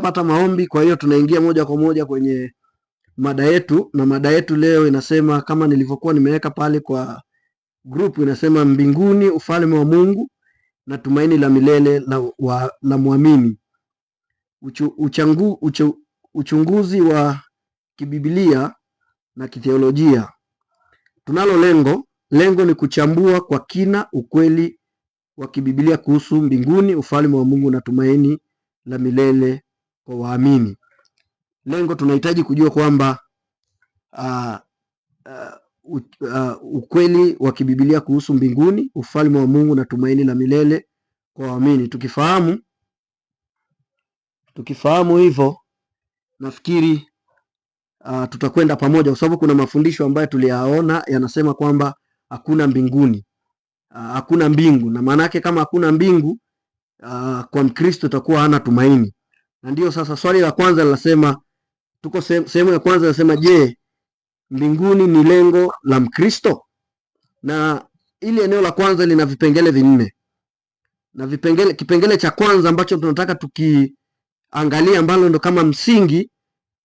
Pata maombi. Kwa hiyo tunaingia moja kwa moja kwenye mada yetu, na mada yetu leo inasema kama nilivyokuwa nimeweka pale kwa group, inasema mbinguni, ufalme wa Mungu na tumaini la milele la muamini. Uchunguzi wa kibibilia na kitheolojia. Tunalo lengo ni kuchambua kwa kina ukweli wa kibibilia kuhusu mbinguni, ufalme wa Mungu na tumaini la milele kwa waamini. Lengo, tunahitaji kujua kwamba ukweli wa kibibilia kuhusu mbinguni, ufalme wa Mungu na tumaini la milele kwa waamini. Tukifahamu hivyo, nafikiri tutakwenda pamoja, kwa sababu kuna mafundisho ambayo tuliyaona yanasema kwamba hakuna mbinguni, hakuna mbingu, na maana yake kama hakuna mbingu, kwa Mkristo atakuwa hana tumaini. Na ndio sasa swali la kwanza linasema, tuko sehemu ya kwanza inasema, je, mbinguni ni lengo la Mkristo? Na ili eneo la kwanza lina vipengele vinne, na kipengele cha kwanza ambacho tunataka tukiangalia, ambalo ndo kama msingi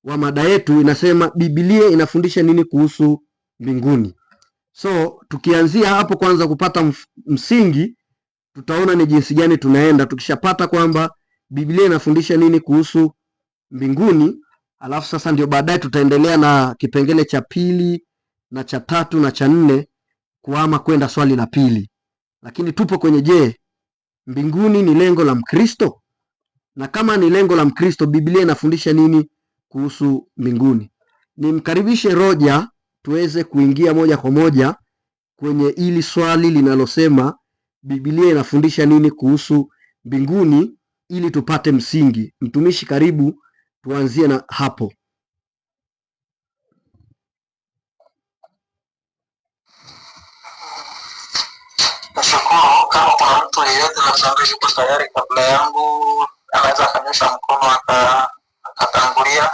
wa mada yetu, inasema Biblia inafundisha nini kuhusu mbinguni. So tukianzia hapo kwanza kupata msingi, tutaona ni jinsi gani tunaenda. Tukishapata kwamba Biblia inafundisha nini kuhusu mbinguni, alafu sasa ndio baadaye tutaendelea na kipengele cha pili na cha tatu na cha nne, kuama kwenda swali la pili. Lakini tupo kwenye, je, mbinguni ni lengo la Mkristo? Na kama ni lengo la Mkristo, Biblia inafundisha nini kuhusu mbinguni? Nimkaribishe Roja tuweze kuingia moja kwa moja kwenye ili swali linalosema Biblia inafundisha nini kuhusu mbinguni, ili tupate msingi. Mtumishi, karibu, tuanzie na hapo. Nashukuru. Kama kuna mtu yeyote na yuko tayari kabla yangu, anaweza akanyosha mkono akatangulia.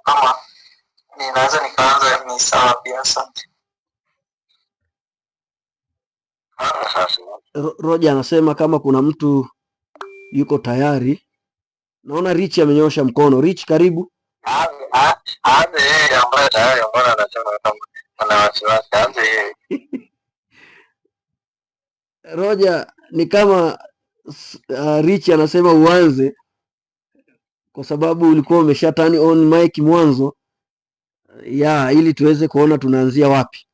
Kama ninaweza nikaanza, ni sawa pia. Asante. Roja anasema kama kuna mtu yuko tayari. Naona Rich amenyosha mkono. Rich, karibu. Yeye ambaye tayari, mbona anasema kama ana wasiwasi? Anze yeye. Roja, ni kama Rich anasema uanze, kwa sababu ulikuwa umesha turn on mic mwanzo, ili tuweze kuona tunaanzia wapi.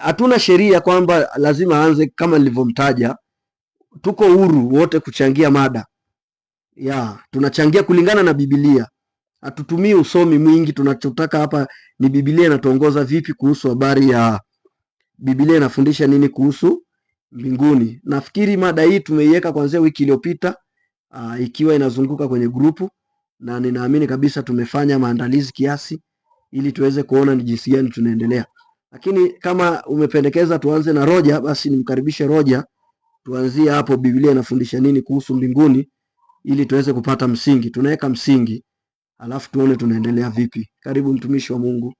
Hatuna sheria kwamba lazima aanze kama nilivyomtaja. Tuko huru wote kuchangia mada. Tunachangia kulingana na Biblia. Hatutumii usomi mwingi. Tunachotaka hapa ni Biblia inatuongoza vipi kuhusu habari ya Biblia inafundisha nini kuhusu mbinguni. Nafikiri mada hii tumeiweka kuanzia wiki iliyopita, ikiwa inazunguka kwenye grupu, na ninaamini kabisa tumefanya maandalizi kiasi ili tuweze kuona ni jinsi gani tunaendelea. Lakini kama umependekeza tuanze na Roja, basi nimkaribishe Roja, tuanzie hapo, Biblia inafundisha nini kuhusu mbinguni, ili tuweze kupata msingi. Tunaweka msingi, alafu tuone tunaendelea vipi. Karibu mtumishi wa Mungu.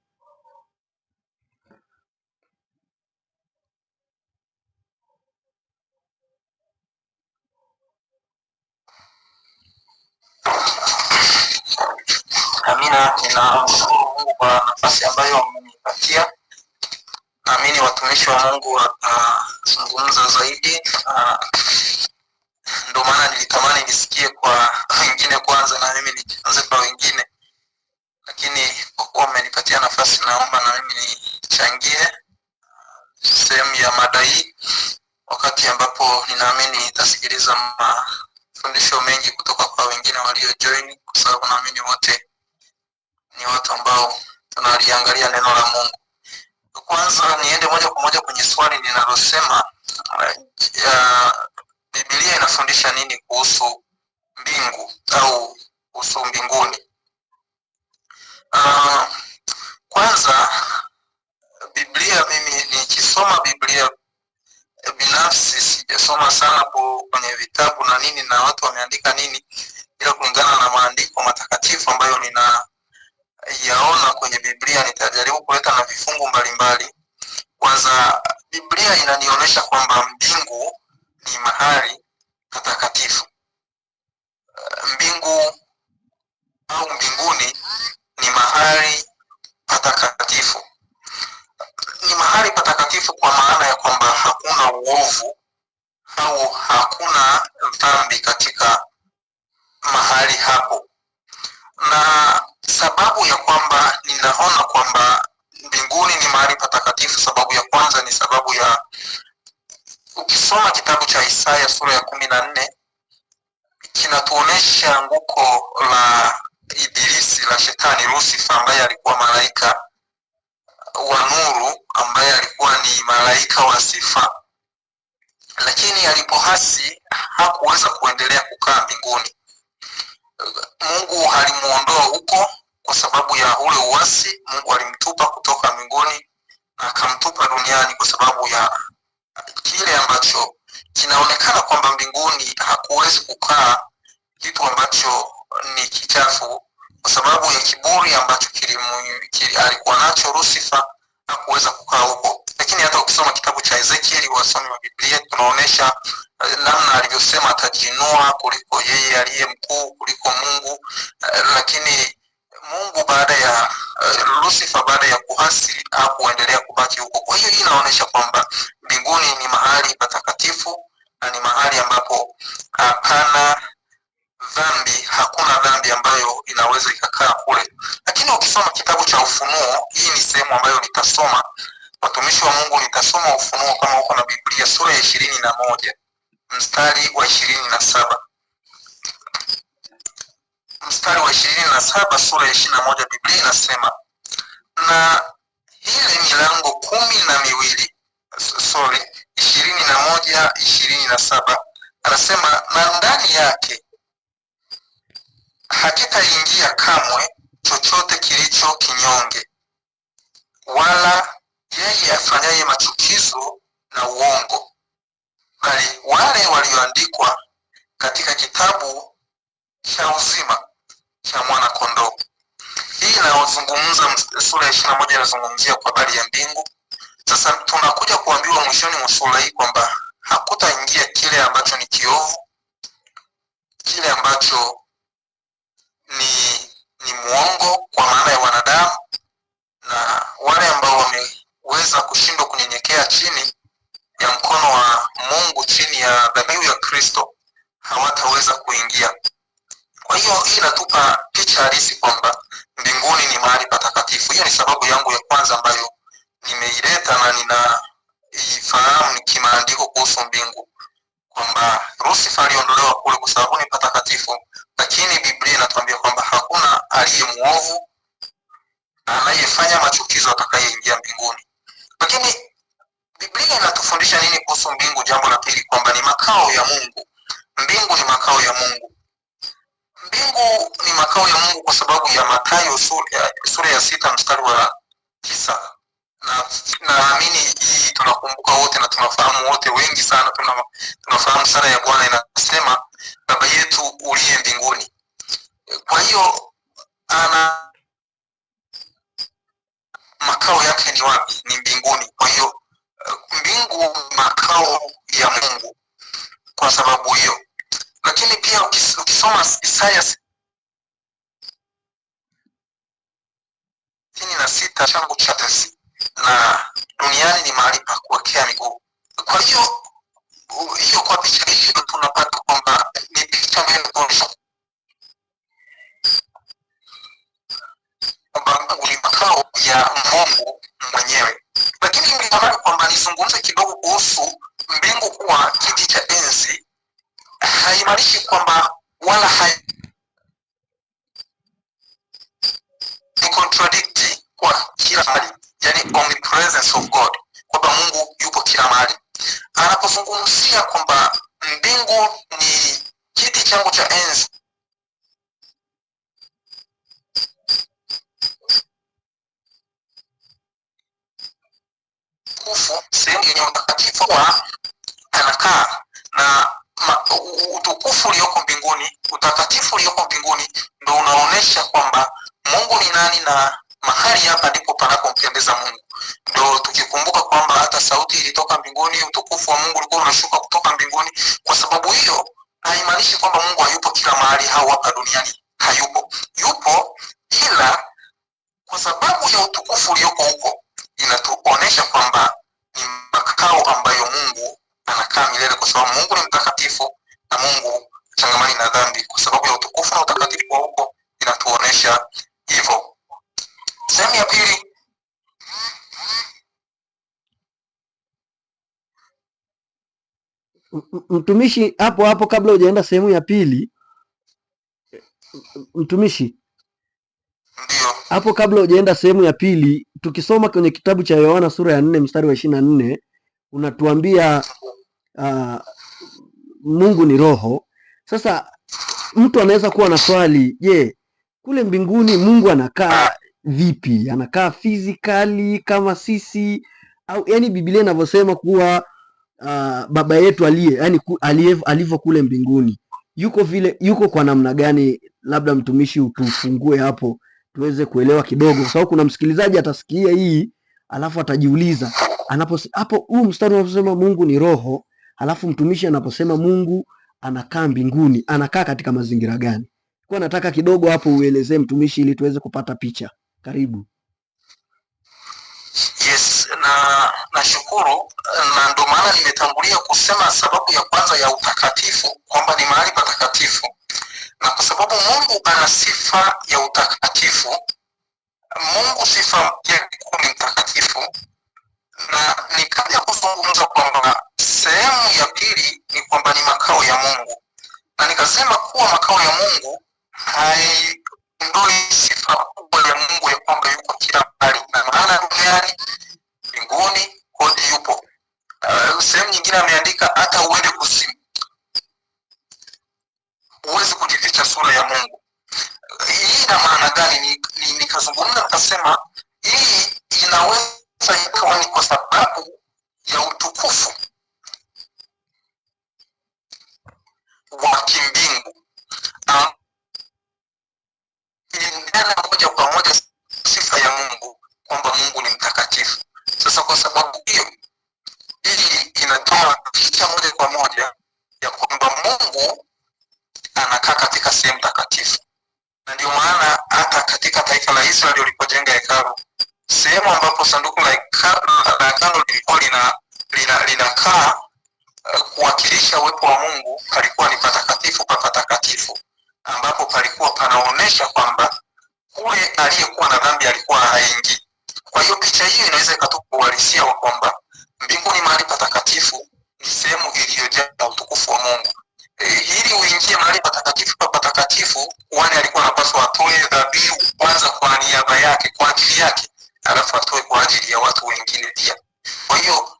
Amina. Ninamshukuru Mungu kwa nafasi ambayo amenipatia. Naamini watumishi wa Mungu watazungumza zaidi. Ndio maana nilitamani nisikie kwa wengine kwanza na mimi nijifunze kwa wengine. Lakini kwa kuwa mmenipatia nafasi, naomba na mimi nichangie sehemu ya mada hii, wakati ambapo ninaamini nitasikiliza mafundisho mengi kutoka kwa wengine walio join, kwa sababu naamini wote ni watu ambao tunaliangalia neno la Mungu. Kwanza niende moja kwa moja kwenye swali linalosema Biblia inafundisha nini kuhusu mbingu au kuhusu mbinguni. Kwanza Biblia, mimi nikisoma Biblia binafsi, sijasoma sana kwenye vitabu na nini na watu wameandika nini, ila kulingana na maandiko matakatifu ambayo ninayaona kwenye Biblia, nitajaribu kuleta na vifungu mbalimbali. Kwanza, Biblia inanionyesha kwamba mbingu ni mahali patakatifu. Mbingu mahali hapo, na sababu ya kwamba ninaona kwamba mbinguni ni mahali patakatifu, sababu ya kwanza ni sababu ya, ukisoma kitabu cha Isaya sura ya 14 kinatuonesha anguko la Ibilisi, la shetani Lucifer, ambaye alikuwa malaika wa nuru, ambaye alikuwa ni malaika wa sifa, lakini alipohasi hakuweza kuendelea kukaa mbinguni. Mungu alimuondoa huko kwa sababu ya ule uasi. Mungu alimtupa kutoka mbinguni na akamtupa duniani kwa sababu ya kile ambacho kinaonekana kwamba mbinguni hakuwezi kukaa kitu ambacho ni kichafu, kwa sababu ya kiburi ambacho alikuwa nacho Lucifer, hakuweza kukaa huko. Lakini hata ukisoma kitabu cha Ezekieli, wasomi wa Biblia, tunaonesha namna alivyosema atajiinua kuliko yeye aliye mkuu kuliko Mungu. Lakini Mungu baada ya Lucifer, baada ya kuhasi, hakuendelea kubaki huko. Kwa hiyo hii inaonesha kwamba mbinguni ni mahali patakatifu na ni mahali ambapo hapana dhambi, hakuna dhambi ambayo inaweza ikakaa kule. Lakini ukisoma kitabu cha Ufunuo, hii ni sehemu ambayo nitasoma, watumishi wa Mungu, nitasoma Ufunuo kama uko na Biblia, sura ya 21 mstari wa 27. Mstari wa 27, sura ya 21, Biblia inasema, na ile milango 12, 21, 27, anasema, na ndani yake hakitaingia kamwe chochote kilicho kinyonge, wala yeye afanyaye machukizo na uongo, bali wale walioandikwa katika kitabu cha uzima cha mwana kondoo. Hii inayozungumza sura ya 21 inazungumzia kwa habari ya mbingu. Sasa tunakuja kuambiwa mwishoni mwa sura hii kwamba hakutaingia kile ambacho ni kiovu, kile ambacho ni muongo kwa maana ya wanadamu, na wale ambao wameweza kushindwa kunyenyekea chini ya mkono wa Mungu, chini ya dhabihu ya Kristo, hawataweza kuingia. Kwa hiyo hii inatupa picha halisi kwamba mbinguni ni mahali patakatifu. Hiyo ni sababu yangu ya kwanza ambayo nimeileta na ninaifahamu kimaandiko kuhusu mbingu, kwamba Lucifer aliondolewa kule kwa sababu ni patakatifu, lakini Biblia inatuambia kwamba hakuna aliye muovu anayefanya machukizo atakayeingia mbinguni. Lakini Biblia inatufundisha nini kuhusu mbingu? Jambo la pili, kwamba ni makao ya Mungu. Mbingu ni makao ya Mungu. Mbingu ni makao ya Mungu kwa sababu ya Mathayo sura ya 6 mstari wa 9. Na naamini hii tunakumbuka wote na tunafahamu wote, wengi sana tunafahamu sala ya Bwana inasema, Baba yetu uliye mbinguni. Kwa hiyo ana makao yake ni wapi? Ni mbinguni. Kwa hiyo mbingu makao ya Mungu kwa sababu hiyo. Lakini pia ukisoma Isaya 66 changu cha tesi, na duniani ni mahali pa kuwekea miguu. Kwa hiyo kwa picha hiyo tunapata kwamba ni picha ambayo inaonyesha kwamba ni makao ya Mungu mwenyewe. Lakini nilitamani kwamba nizungumze kidogo kuhusu mbingu kuwa kiti cha enzi. Haimaanishi kwamba wala ni contradict kwa kila mahali, yani omnipresence of God, kwamba Mungu yupo kila mahali. Anapozungumzia kwamba mbingu ni kiti changu cha enzi, sehemu yenye utakatifu wa anakaa, na utukufu ulioko mbinguni, utakatifu ulioko mbinguni ndio unaonesha kwamba Mungu ni nani, na mahali hapa ndipo panapompendeza Mungu. Ndio tukikumbuka kwamba hata sauti ilitoka mbinguni, utukufu wa Mungu ulikuwa unashuka kutoka mbinguni. Kwa sababu hiyo haimaanishi kwamba Mungu hayupo kila mahali au hapa duniani hayupo. Yupo, ila kwa sababu ya utukufu ulioko huko inatuonesha kwamba ni makao ambayo Mungu anakaa milele, kwa sababu Mungu ni mtakatifu na Mungu changamani na dhambi. Kwa sababu ya utukufu na utakatifu wa huko inatuonesha hivyo. Sehemu ya pili, mtumishi, hapo kabla hujaenda sehemu ya pili, mtumishi, ndio hapo kabla hujaenda sehemu ya pili, tukisoma kwenye kitabu cha Yohana sura ya 4 mstari wa 24 unatuambia Mungu ni roho. Sasa mtu anaweza kuwa na swali, je, kule mbinguni Mungu anakaa vipi? Anakaa physically kama sisi, au yani Biblia inavyosema kuwa baba yetu alivyo kule mbinguni yuko kwa namna gani? Labda mtumishi utufungue hapo tuweze kuelewa kidogo, kwa sababu kuna msikilizaji atasikia hii alafu atajiuliza hapo huu mstari unaposema Mungu ni roho, alafu mtumishi anaposema Mungu anakaa mbinguni, anakaa katika mazingira gani? Kwa nataka kidogo hapo uelezee mtumishi, ili tuweze kupata picha. Karibu. Yes, na nashukuru, na ndio maana nimetangulia kusema sababu ya kwanza ya utakatifu kwamba ni mahali patakatifu, na kwa sababu Mungu ana sifa ya utakatifu. Mungu sifa yake ni mtakatifu, na nikaja kuzungumza kwamba sehemu ya pili ni kwamba ni makao ya Mungu, na nikasema kuwa makao ya Mungu haindoi sifa kubwa ya Mungu ya kwamba yuko kila mahali, na maana duniani, mbinguni, kote yupo. Sehemu nyingine ameandika hata uende kuzimu huwezi kujificha sura ya Mungu. Hii ina maana gani? Nikazungumza nikasema hii inaweza ikawa ni kwa sababu ya utukufu wa kimbingu, inaendana moja kwa moja sifa ya Mungu kwamba Mungu ni mtakatifu. Sasa kwa sababu hiyo, hii inatoa picha moja kwa moja ya kwamba Mungu anakaa katika sehemu takatifu, na ndio maana hata katika taifa la Israeli walipojenga hekalu, sehemu ambapo sanduku la agano lilikuwa linakaa kuwakilisha uwepo wa Mungu, palikuwa ni patakatifu pa patakatifu, ambapo palikuwa panaonesha kwamba kule aliyekuwa na dhambi alikuwa haingii. Kwa hiyo picha hiyo inaweza ikatupa uhalisia wa kwamba mbinguni mahali patakatifu ni sehemu iliyojaa utukufu wa Mungu. Ili uingie mahali patakatifu pa patakatifu, kuhani alikuwa anapaswa atoe dhabihu kwanza kwa niaba yake, kwa ajili yake, alafu atoe kwa ajili ya watu wengine pia. Kwa hiyo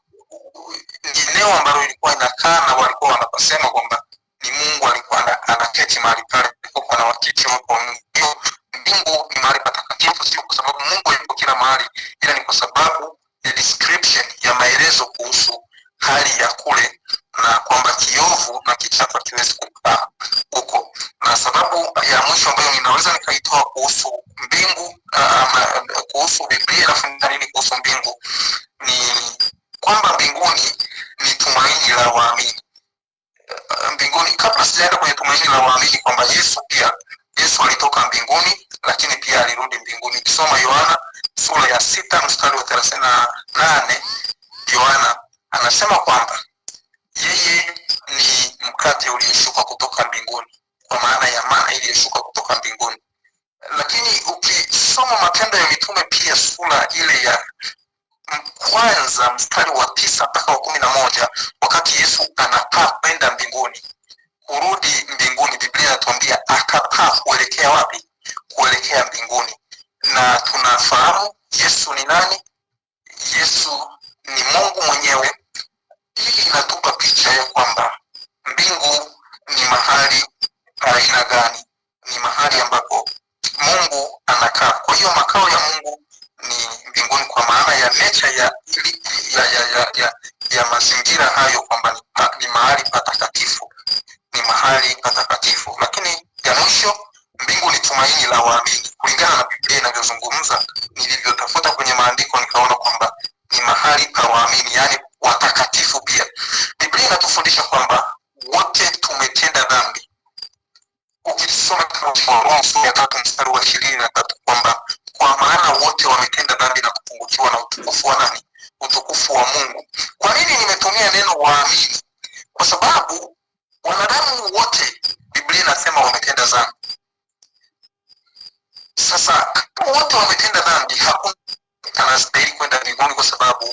ni eneo ambalo ilikuwa inakaa, na walikuwa wanasema kwamba ni Mungu alikuwa anaketi mahali pale, alikuwa anawakilisha kwa Mungu. Hiyo mbingu ni mahali patakatifu, sio kwa sababu Mungu yuko kila mahali, ila ni kwa sababu ya description ya maelezo kuhusu hali ya kule, na kwamba kiovu na kichafu kiwezi kukaa huko. Na sababu ya mwisho ambayo ninaweza nikaitoa kuhusu mbingu, kuhusu Biblia inafundisha nini kuhusu mbingu, ni kwamba mbinguni ni tumaini la waamini. Mbinguni, kabla sijaenda kwenye tumaini la waamini, kwamba Yesu alitoka mbinguni, lakini pia alirudi mbinguni. Kisoma Yohana sura ya 6 mstari wa 38, Yohana anasema kwamba yeye ni mkate ulioshuka kutoka mbinguni, kwa maana ya mana iliyoshuka kutoka mbinguni. Lakini ukisoma Matendo ya Mitume pia sura ile ya kwanza mstari wa 9 mpaka wa 11, wakati Yesu anapaa kwenda mbinguni, kurudi mbinguni, Biblia inatuambia akapaa kuelekea wapi? Kuelekea mbinguni. Na tunafahamu Yesu ni nani? Yesu ni Mungu mwenyewe. Hii inatupa picha ya kwamba mbingu ni mahali aina gani? Ni mahali ambapo Mungu anakaa. Kwa hiyo makao ya Mungu ni mbinguni, kwa maana ya nature ya mazingira hayo, kwamba ni mahali patakatifu, ni mahali patakatifu. Lakini ya mwisho, mbingu ni tumaini la waamini, kulingana na Biblia inavyozungumza. Nilivyotafuta kwenye maandiko nikaona kwamba ni mahali pa waamini, yani watakatifu pia. Biblia inatufundisha kwamba wote tumetenda dhambi. Ukisoma Warumi sura ya 3 mstari wa 23, kwamba kwa maana wote wametenda dhambi na kupungukiwa na utukufu wa nani? Utukufu wa Mungu. Kwa nini nimetumia neno waamini? Kwa sababu wanadamu wote Biblia inasema wametenda dhambi. Sasa wote wametenda dhambi, hakuna anastahili kwenda mbinguni kwa sababu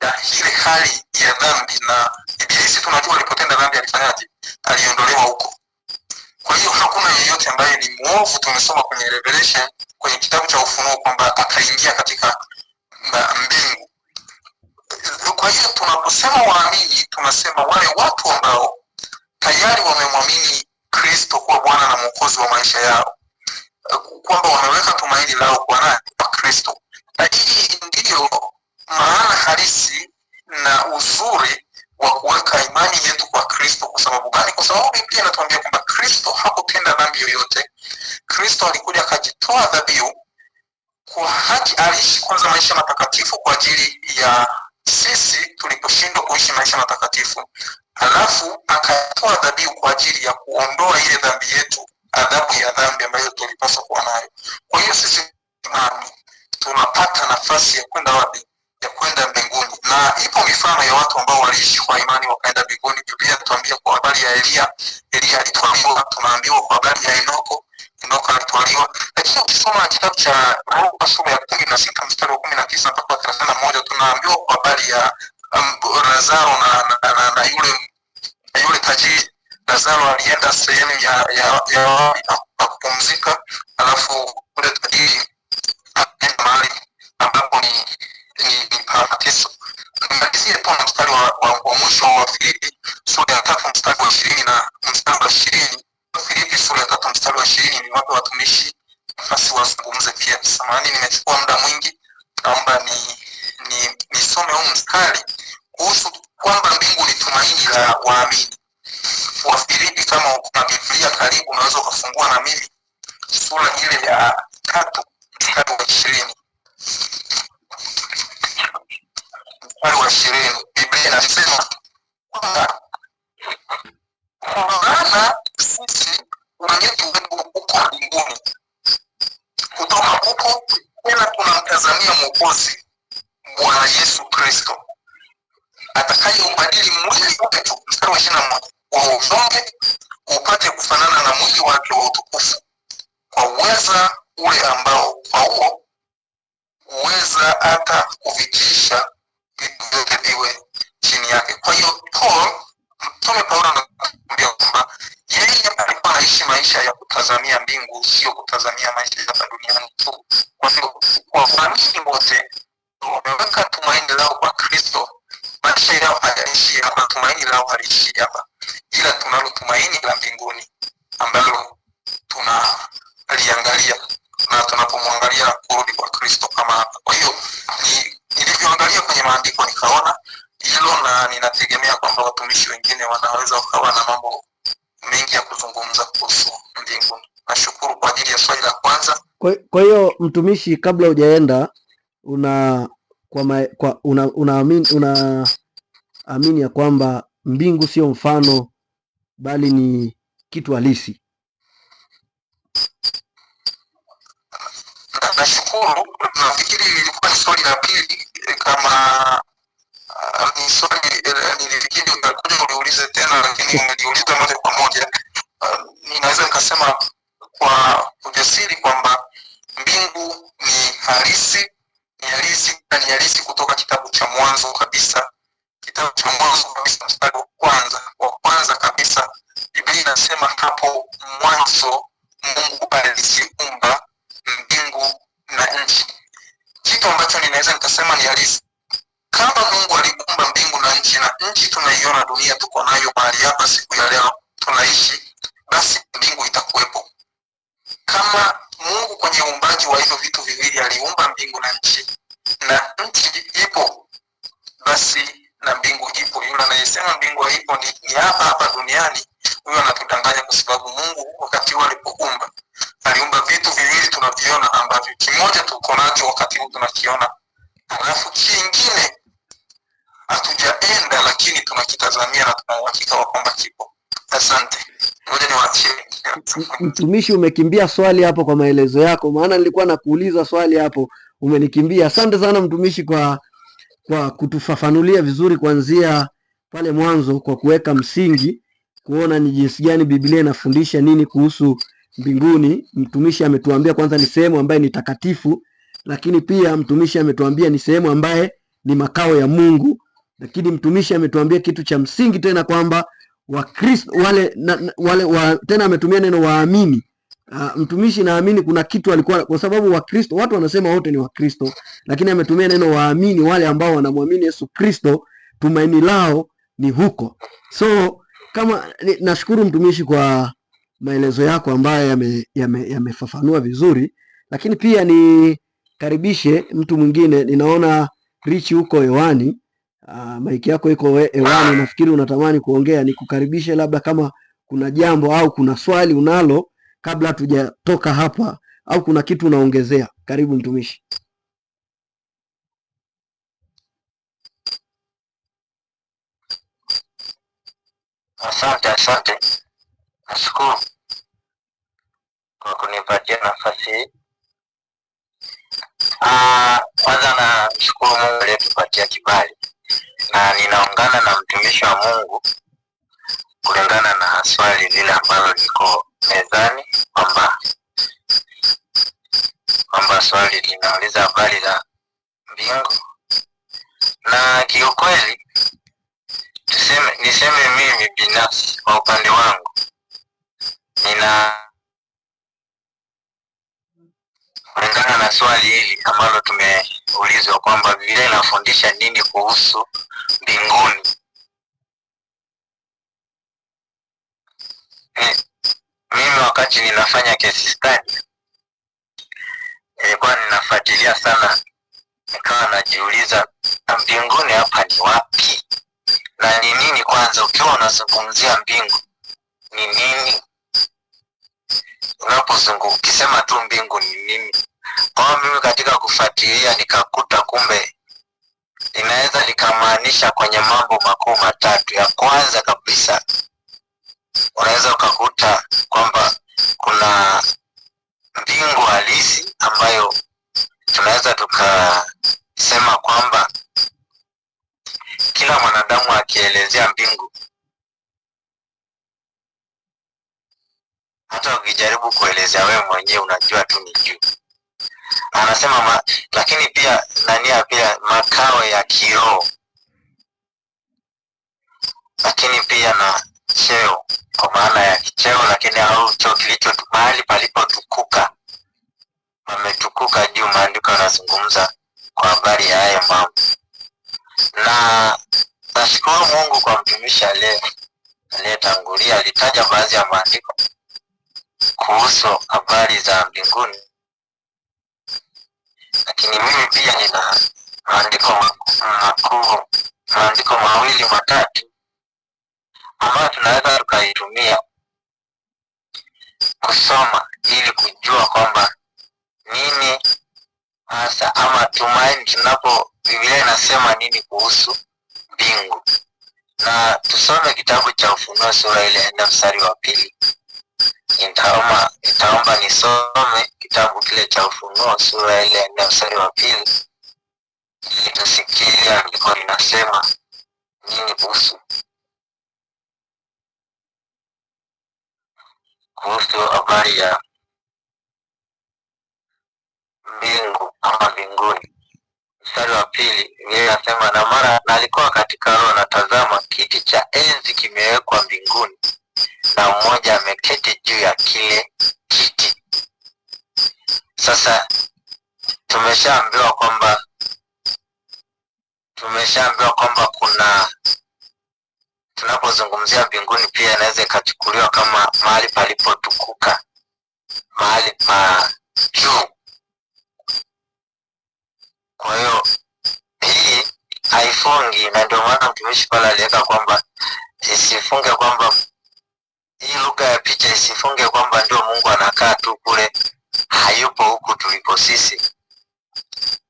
ya ile hali ya dhambi. Na Ibilisi tunajua alipotenda dhambi alifanyaje? Aliondolewa huko. Kwa hiyo hakuna yeyote ambaye ni muovu. Tumesoma kwenye Revelation, kwenye kitabu cha Ufunuo kwamba akaingia katika mbingu. Kwa hiyo tunaposema waamini, tunasema wale watu ambao tayari wamemwamini Kristo kuwa Bwana na Mwokozi wa maisha yao, kwamba wameweka tumaini lao kwa nani? Kwa Kristo. Na hii ndiyo maana halisi na uzuri wa kuweka imani yetu kwa Kristo. Kwa sababu gani? Kwa sababu Biblia inatuambia kwamba Kristo hakutenda dhambi yoyote. Kristo alikuja akajitoa dhabihu kwa haki. Aliishi kwanza maisha matakatifu kwa ajili ya sisi tuliposhindwa kuishi maisha matakatifu, alafu akatoa dhabihu kwa ajili ya kuondoa ile dhambi yetu, adhabu ya dhambi ambayo tulipaswa kuwa nayo. Kwa hiyo sisi tunapata nafasi ya kwenda wapi? Ya kwenda mbinguni. Na ipo mifano ya watu ambao waliishi kwa imani wakaenda mbinguni. Biblia inatuambia kwa habari ya Elia alitwaliwa. Tunaambiwa kwa habari ya Enoko alitwaliwa. Lakini ukisoma kitabu cha Luka sura ya 16 mstari wa 19 mpaka 31, tunaambiwa kwa habari ya Lazaro na yule tajiri. Lazaro alienda sehemu ya kupumzika, alafu yule tajiri akaenda mahali ambapo ni paradiso. Nimalizie tu na mstari wa mwisho wa Filipi sura ya 3 mstari wa 20 na mstari wa 20. Filipi sura ya 3 mstari wa 20 ni wape watumishi nafasi wazungumze pia. Samahani, nimechukua muda mwingi, naomba nisome huu mstari kuhusu kwamba mbingu ni tumaini la waamini. Wa Filipi, kama kuna Biblia karibu unaweza ukafungua na mimi, sura ile ya 3 mstari wa 20. Mstari wa 20, Biblia inasema kwamba maana sisi wenyeji wetu huko mbinguni, kutoka huko tena tunamtazamia Mwokozi Bwana Yesu Kristo atakayeubadili mwili wetu, mstari wa 21, wa unyonge upate kufanana na mwili wake wa utukufu, kwa uweza ule ambao kwa huo uweza hata kuvitisha vitu vyote viwe chini yake. Kwa hiyo Mtume Paulo anatuambia kwamba yeye alikuwa anaishi maisha ya kutazamia mbingu, sio kutazamia maisha hapa duniani tu. Kwa hiyo waamini wote wameweka tumaini lao kwa Kristo. Maisha yao hayaishi hapa, tumaini lao haliishi hapa, ila tunalo tumaini la mbinguni ambalo tunaliangalia na tunapomwangalia kurudi kwa Kristo kama hapa. Kwa hiyo nilivyoangalia kwenye maandiko nikaona hilo, na ninategemea kwamba watumishi wengine wanaweza wakawa na mambo mengi ya kuzungumza kuhusu mbinguni. Nashukuru kwa ajili ya swali la kwanza. Kwa hiyo mtumishi, kabla hujaenda, unaamini ya kwamba mbingu sio mfano bali ni kitu halisi? Nashukuru. Nafikiri ilikuwa ni swali la pili, kama ni swali nilifikiri utakuja uniulize tena, lakini umeniuliza moja kwa moja. Ninaweza nikasema kwa ujasiri kwamba mbingu ni halisi kutoka kitabu cha Mwanzo kabisa. Kitabu cha Mwanzo kabisa mstari wa kwanza kabisa, Biblia inasema hapo mwanzo Mungu aliziumba mbingu na nchi. Kitu ambacho ninaweza nikasema ni halisi. Kama Mungu aliumba mbingu na nchi tunaiona, dunia tuko nayo mahali hapa siku ya leo tunaishi, basi mbingu itakuwepo. Kama Mungu kwenye uumbaji wa hivyo vitu viwili aliumba mbingu na nchi ipo, basi na mbingu ipo. Yule anayesema mbingu haipo ni hapa duniani, huyo anatudanganya, kwa sababu Mungu wakati huo alipoumba aliumba vitu viwili tunaviona, ambavyo kimoja tuko nacho wakati huu tunakiona, alafu kingine hatujaenda lakini tunakitazamia na tuna uhakika wa kwamba kipo. Asante. Ngoja niwaachie. Mtumishi, umekimbia swali hapo kwa maelezo yako, maana nilikuwa nakuuliza swali hapo umenikimbia. Asante sana mtumishi kwa kutufafanulia vizuri kuanzia pale mwanzo, kwa kuweka msingi, kuona ni jinsi gani Biblia inafundisha nini kuhusu mbinguni. Mtumishi ametuambia kwanza ni sehemu ambaye ni takatifu, lakini pia mtumishi ametuambia ni sehemu ambaye ni makao ya Mungu. Lakini mtumishi ametuambia kitu cha msingi tena kwamba Wakristo tena ametumia neno waamini. Mtumishi naamini kuna kitu alikuwa, kwa sababu Wakristo, watu wanasema wote ni Wakristo, lakini ametumia neno waamini, wale ambao wanamwamini Yesu Kristo, tumaini lao ni huko. So nashukuru mtumishi kwa maelezo yako ambayo yamefafanua vizuri, lakini pia nikaribishe mtu mwingine. Ninaona Rich huko hewani, maiki yako iko hewani, nafikiri unatamani kuongea. Nikukaribishe, labda kama kuna jambo au kuna swali unalo kabla hatujatoka hapa, au kuna kitu unaongezea. Karibu mtumishi. Asante, nashukuru kwa kunipatia nafasi hii. Kwanza nashukuru Mungu aliyetupatia kibali, na ninaungana na mtumishi wa Mungu kulingana na swali lile ambalo liko mezani, kwamba swali linauliza habari za mbingu. Na kiukweli niseme mimi binafsi kwa upande wangu, kulingana na swali hili ambalo tumeulizwa kwamba Biblia inafundisha nini kuhusu mbinguni, mimi wakati ninafanya case study nilikuwa ninafuatilia sana, nikawa najiuliza mbinguni hapa ni wapi na ni nini? Kwanza ukiwa unazungumzia mbingu ni nini? Ukisema tu mbingu ni nini? Kwa mimi katika kufuatilia nikakuta kumbe inaweza likamaanisha kwenye mambo makuu matatu. Ya kwanza kabisa, unaweza ukakuta kwamba kuna mbingu halisi ambayo tunaweza tukasema kwamba kila mwanadamu akielezea mbingu, hata ukijaribu kuelezea wewe mwenyewe unajua tu ni juu. Anasema lakini pia pia makao ya kiroho, lakini pia na cheo, kwa maana ya kicheo, lakini au cheo kilicho mahali palipotukuka, pametukuka juu. Maandiko yanazungumza kwa habari ya haya mambo, na nashukuru Mungu kwa mtumishi aliyetangulia, alitaja baadhi ya maandiko kuhusu habari za mbinguni, lakini mimi pia nina maandiko mawili matatu ambayo tunaweza tukaitumia kusoma ili kujua kwamba nini hasa ama tumaini Biblia inasema nini kuhusu mbingu. Na tusome kitabu cha Ufunuo sura ile 4 mstari wa 2. Nitaomba nisome kitabu kile cha Ufunuo sura ile 4 mstari wa 2 ili tusikie andiko linasema nini kuhusu habari ya mbingu ama mbinguni. Mstari wa 2 Biblia inasema, na mara alikuwa katika roho, na tazama kiti cha enzi kimewekwa mbinguni, na mmoja ameketi juu ya kile kiti. Sasa tumeshaambiwa kwamba kuna, tunapozungumzia mbinguni pia inaweza ikachukuliwa kama mahali palipotukuka, mahali pa juu. Kwa hiyo hii haifungi, na ndio maana mtumishi pale aliweka kwamba isifunge, kwamba hii lugha ya picha isifunge kwamba ndio Mungu anakaa tu kule, hayupo huku tulipo sisi.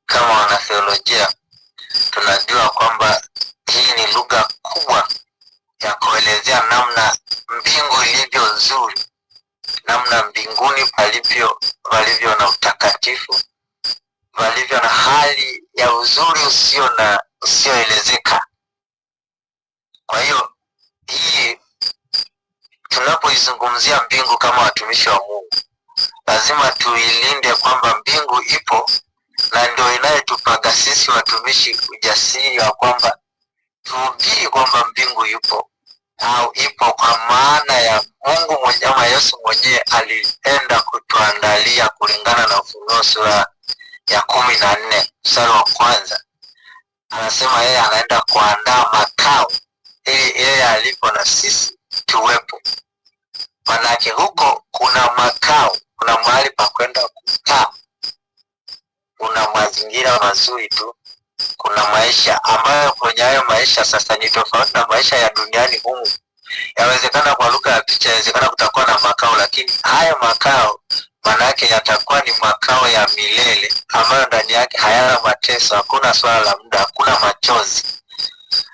Kama wanatheolojia tunajua kwamba hii ni lugha kubwa ya kuelezea namna mbingu ilivyo nzuri, namna mbinguni palivyo na utakatifu, palivyo na hali ya uzuri usioelezeka. Kwa hiyo hii tunapoizungumzia mbingu kama watumishi wa Mungu, lazima tuilinde kwamba mbingu ipo, na ndio inayetupaga sisi watumishi ujasiri wa kwamba tuhubiri kwamba mbingu yupo au ipo, kwa maana ya Mungu mwenyewe ama Yesu mwenyewe alienda kutuandalia kulingana na Ufunuo sura ya 14 mstari wa 1. Anasema yeye anaenda kuandaa makao ili yeye alipo na sisi tuwepo. Manake huko kuna makao, kuna mahali pa kwenda kukaa, kuna mazingira mazuri tu, kuna maisha ambayo kwenye hayo maisha sasa ni tofauti na maisha ya duniani humu. Yawezekana kwa lugha ya picha, yawezekana kutakuwa na makao, lakini hayo makao manake yatakuwa ni makao ya milele ambayo ndani yake hayana mateso, hakuna swala la muda, hakuna machozi,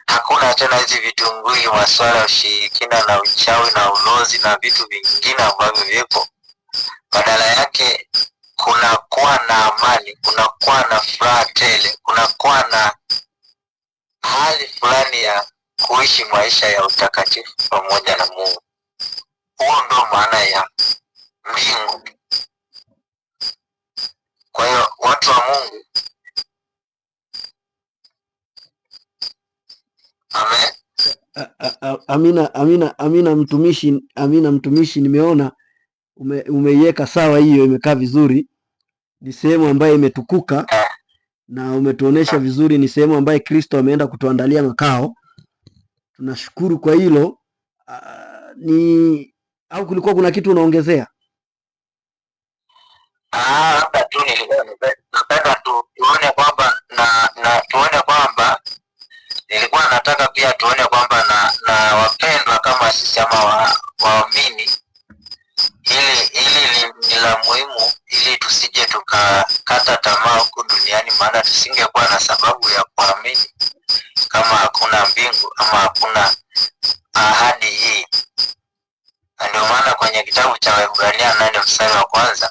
hakuna tena hizi vitunguli, maswala ya ushirikina na uchawi na ulozi na vitu vingine ambavyo vipo. Badala yake kunakuwa na amani, kunakuwa na furaha tele, kunakuwa na hali fulani ya kuishi maisha ya utakatifu pamoja na Mungu. Huo ndo maana ya mbingu. Kwa hiyo watu wa Mungu, amen. Amina mtumishi, nimeona umeiweka sawa, hiyo imekaa vizuri, ni sehemu ambayo imetukuka na umetuonesha vizuri, ni sehemu ambayo Kristo ameenda kutuandalia makao. Tunashukuru kwa hilo. Au kulikuwa kuna kitu unaongezea? Labda tu nilikuwa napenda tuone kwamba na tuone kwamba nilikuwa nataka pia tuone kwamba na wapendwa kama sisi ama waamini, ili ni la muhimu, ili tusije tukakata tamaa huku duniani, maana tusingekuwa na sababu ya kuamini kama hakuna mbingu ama hakuna ahadi hii. Ndio maana kwenye kitabu cha Waebrania 8 mstari wa 1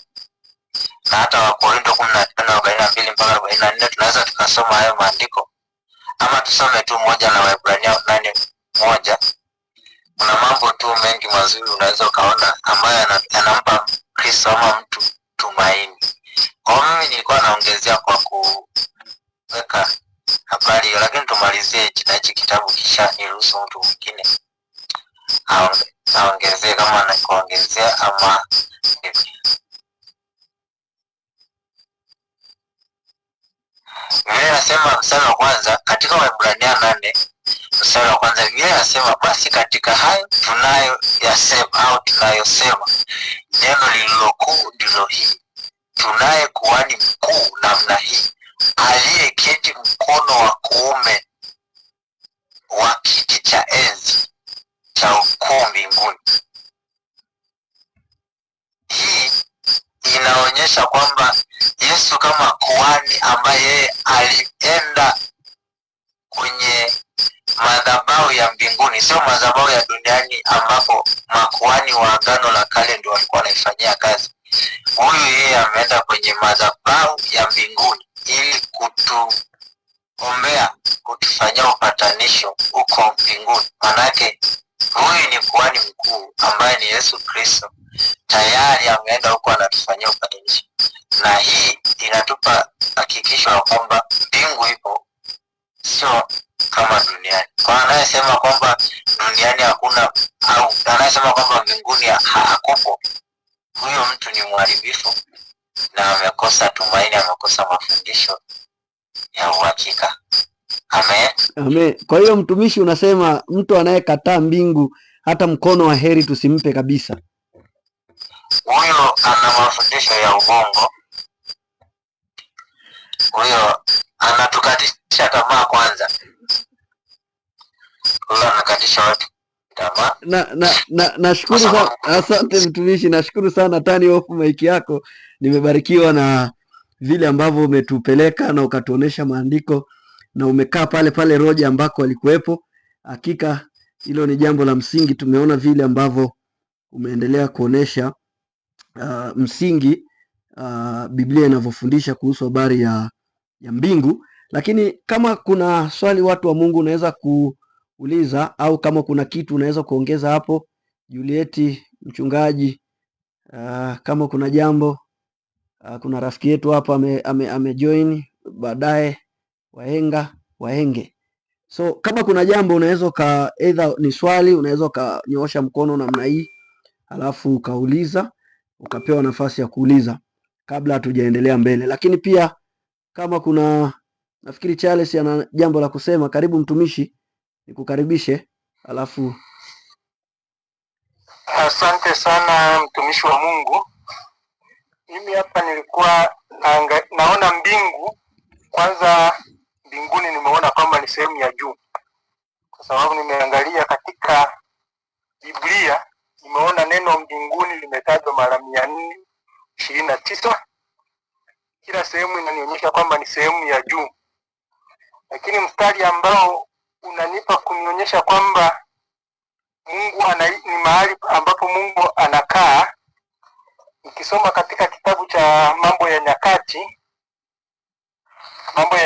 na hata Wakorintho 15:42 mpaka 44 tunaweza tukasoma hayo maandiko, ama tusome tu moja na Waebrania 8:1. Kuna mambo tu mengi mazuri unaweza ukaona ambayo yanampa Kristo ama mtu tumaini. Kwa mimi nilikuwa naongezea kwa kuweka habari hiyo, lakini tumalizie hichi kitabu kisha niruhusu mtu mwingine aongezee kama anakuongezea ama hivi. Biblia inasema mstari wa 1 katika Waebrania 8 mstari wa 1, Biblia inasema basi katika hayo tunayosema neno lililokuu ndilo hili, tunaye kuhani mkuu namna hii, aliyeketi mkono wa kuume wa kiti cha enzi cha ukuu mbinguni. Hii inaonyesha kwamba Yesu kama kuhani ambaye alienda kwenye madhabahu ya mbinguni, sio madhabahu ya duniani ambapo makuhani wa Agano la Kale ndio walikuwa wanaifanyia kazi. Huyu yeye ameenda kwenye madhabahu ya mbinguni ili kutuombea, kutufanyia upatanisho huko mbinguni. Manake huyu ni kuhani mkuu ambaye ni Yesu Kristo, tayari ameenda huko anatufanyia upatanisho. Na hii inatupa hakikisho kwamba mbingu ipo, sio kama duniani. Kwa anayesema kwamba duniani hakuna au anayesema kwamba mbinguni hakupo, huyo mtu ni mharibifu na amekosa tumaini, amekosa mafundisho ya uhakika. Amen. Amen. Kwa hiyo mtumishi, unasema mtu anayekataa mbingu hata mkono wa heri tusimpe kabisa. Huyo ana mafundisho ya ubongo, huyo anatukatisha tamaa kwanza. Huyo anakatisha watu tamaa. Nashukuru sana. Asante mtumishi, nashukuru sana. Turn off mic yako. Nimebarikiwa na vile ambavyo umetupeleka na ukatuonesha maandiko na umekaa pale pale Roja ambako alikuwepo. Hakika hilo ni jambo la msingi. Tumeona vile ambavyo umeendelea kuonesha msingi Biblia inavyofundisha kuhusu habari ya mbingu. Lakini kama kuna swali watu wa Mungu unaweza kuuliza, au kama kuna kitu unaweza kuongeza hapo, Julieti mchungaji, kama kuna jambo Kuna rafiki yetu hapa amejoin baadaye, Wahenge. So kama kuna jambo unaweza either ni swali, unaweza ukanyoosha mkono namna hii, alafu ukauliza, ukapewa nafasi ya kuuliza kabla hatujaendelea mbele. Lakini pia kama kuna, nafikiri Charles ana jambo la kusema. Karibu mtumishi, nikukaribishe. Alafu asante sana mtumishi wa Mungu. Mimi hapa nilikuwa naona mbingu. Kwanza mbinguni nimeona kwamba ni sehemu ya juu, kwa sababu nimeangalia katika Biblia, nimeona neno mbinguni limetajwa mara 429. Kila sehemu inanionyesha kwamba ni sehemu ya juu, lakini mstari ambao unanipa kunionyesha kwamba Mungu ni mahali ambapo Mungu anakaa. Nikisoma katika kitabu cha Mambo ya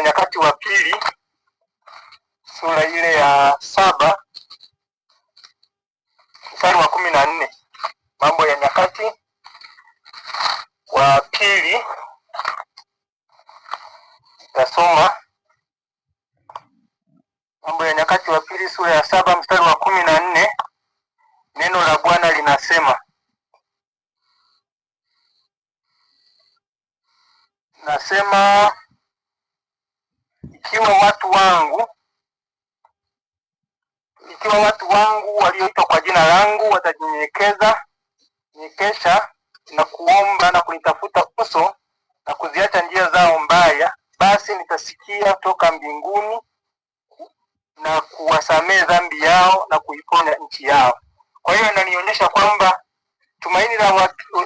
Nyakati wa pili, sura ile ya 7 mstari wa 14. Mambo ya Nyakati wa pili, tasoma Mambo ya Nyakati wa pili sura ya 7 mstari wa 14. Neno la Bwana linasema, ikiwa watu wangu walioitwa kwa jina langu watajinyenyekesha na kuomba na kunitafuta uso na kuziacha njia zao mbaya, basi nitasikia toka mbinguni na kuwasamehe dhambi yao na kuiponya nchi yao. Kwa hiyo inanionyesha kwamba tumaini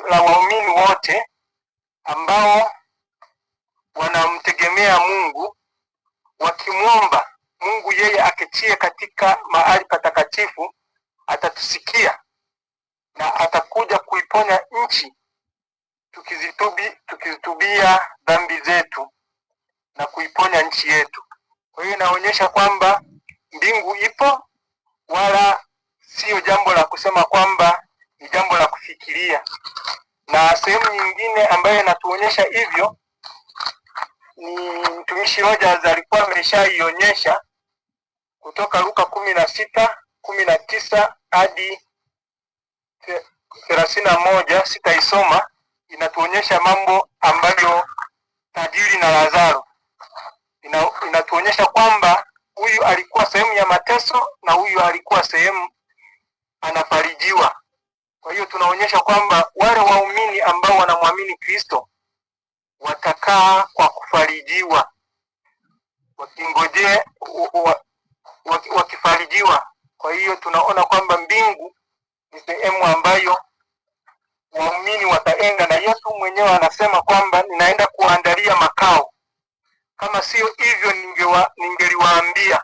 la waumini wote ambao wanamtegemea Mungu, wakimwomba Mungu yeye aketie katika mahali patakatifu, atatusikia na atakuja kuiponya nchi tukizitubia dhambi zetu na kuiponya nchi yetu. Kwa hiyo inaonyesha kwamba mbingu ipo, wala sio jambo la kusema kwamba ni jambo la kufikiria. Na sehemu nyingine ambayo inatuonyesha hivyo ni mtumishi Rogers alikuwa ameshaionyesha kutoka Luka 16:19 hadi 31. Sitaisoma. Inatuonyesha mambo ambayo tajiri na Lazaro, inatuonyesha kwamba huyu alikuwa sehemu ya mateso na huyu alikuwa sehemu anafarijiwa. Kwa hiyo tunaonyesha kwamba wale waumini ambao wanamwamini Kristo watakaa kwa kufarijiwa, wakingojea wakifarijiwa. Kwa hiyo tunaona kwamba mbingu ni sehemu ambayo waumini wataenda, na Yesu mwenyewe anasema kwamba ninaenda kuandalia makao, kama sio hivyo ningeliwaambia.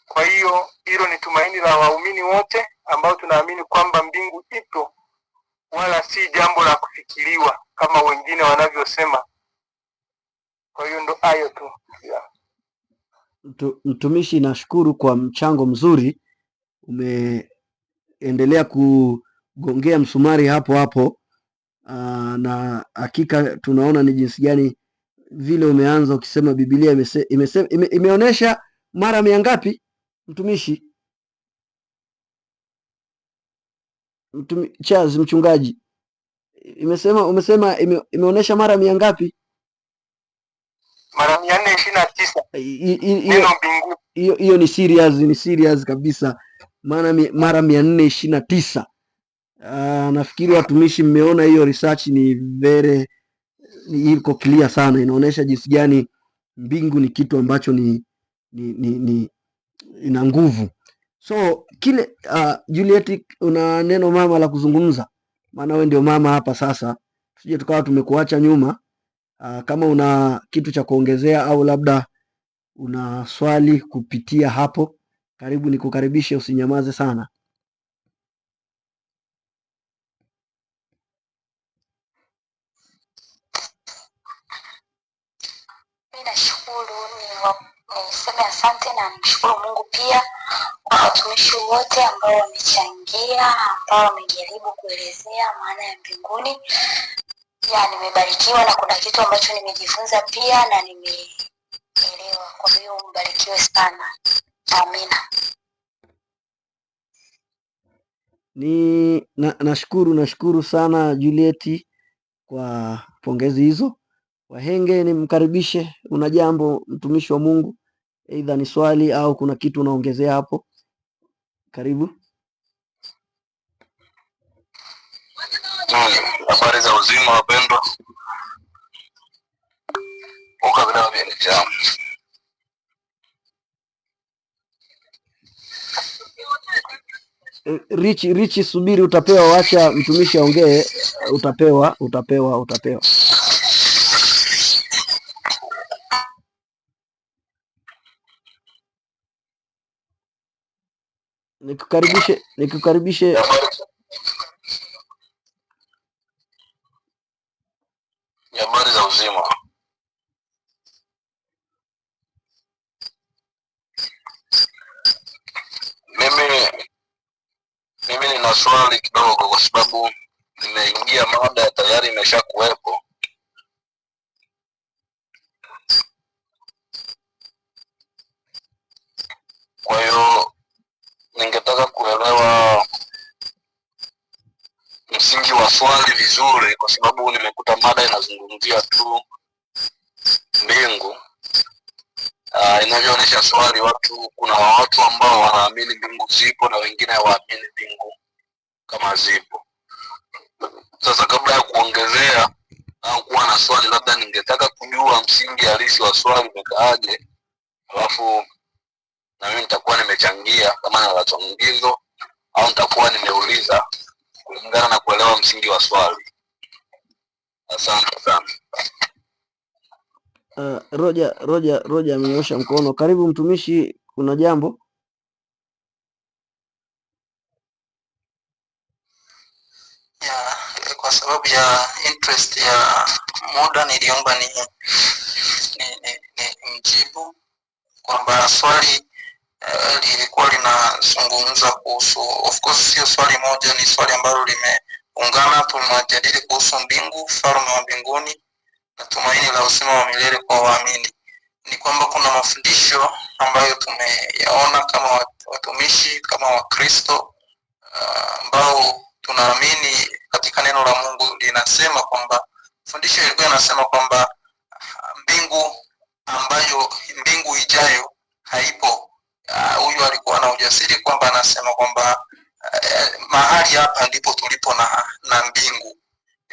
Kwa hiyo hilo ni tumaini la waumini wote ambao tunaamini kwamba mbingu ipo, wala si jambo la kufikiriwa kama wengine wanavyosema. Kwa hiyo ndo hayo tu. Mtumishi, nashukuru kwa mchango mzuri. Umeendelea kugongea msumari hapo hapo. Na hakika tunaona ni jinsi gani vile umeanza ukisema Biblia imeonesha mara 100 ngapi mtumishi? Charles mchungaji, umesema imeonesha mara 100 ngapi? Mara 429. Hiyo ni serious kabisa, mara 429. Nafikiri watumishi mmeona hiyo research iko clear sana, inaonesha jinsi gani mbingu ni kitu ambacho ni ina nguvu. So kile Juliet, una neno mama la kuzungumza? Maana wewe ndio mama hapa sasa, tusije tukawa tumekuacha nyuma. Kama una kitu cha kuongezea au labda una swali kupitia hapo, karibu, nikukaribishe, usinyamaze sana. Nashukuru, niseme asante na mshukuru Mungu pia kwa watumishi wote ambao wamechangia, ambao wamejaribu kuelezea maana ya mbinguni. ya nimebarikiwa na kuna kitu ambacho nimejifunza pia na nimeelewa. Kwa hiyo mbarikiwe sana. Amina. Nashukuru sana Juliet kwa pongezi hizo. Wahenge, nimkaribishe. Una jambo mtumishi wa Mungu, aidha ni swali au kuna kitu unaongezea hapo? Karibu. Habari za uzima wapendwa. Ukabila vile jamu. Richi, subiri, utapewa. Wacha mtumishi aongee. Utapewa. Nikukaribishe. Habari za uzima. Mimi nina swali kidogo kwa sababu nimeingia mada tayari imesha kuwepo. Kwa hiyo ningetaka kuelewa msingi wa swali vizuri, kwa sababu nimekuta mada inazungumzia tu mbingu. Inavyoonyesha swali, kuna watu ambao wanaamini mbingu zipo na wengine hawaamini mbingu kama zipo. Sasa kabla ya kuongezea au kuwa na swali, labda ningetaka kujua msingi halisi wa swali umekaaje, alafu na mimi nitakuwa nimechangia kama na wachangizo au nitakuwa nimeuliza kulingana na kuelewa msingi wa swali. Asante sana. Roja amenyosha mkono. Karibu mtumishi, kuna jambo? Kwa sababu ya interest ya muda niliomba ni mjibu kwamba swali lilikuwa linazungumza kuhusu, of course sio swali moja, ni swali ambalo limeungana. Tunajadili kuhusu mbingu, ufalme wa mbinguni na tumaini la uzima wa milele kwa waamini. Ni kwamba kuna mafundisho ambayo tumeyaona kama watumishi, kama Wakristo ambao tunaamini katika neno la Mungu linasema kwamba, fundisho ilikuwa inasema kwamba mbingu ijayo haipo. Huyu alikuwa na ujasiri kwamba anasema kwamba mahali hapa ndipo tulipo na mbingu.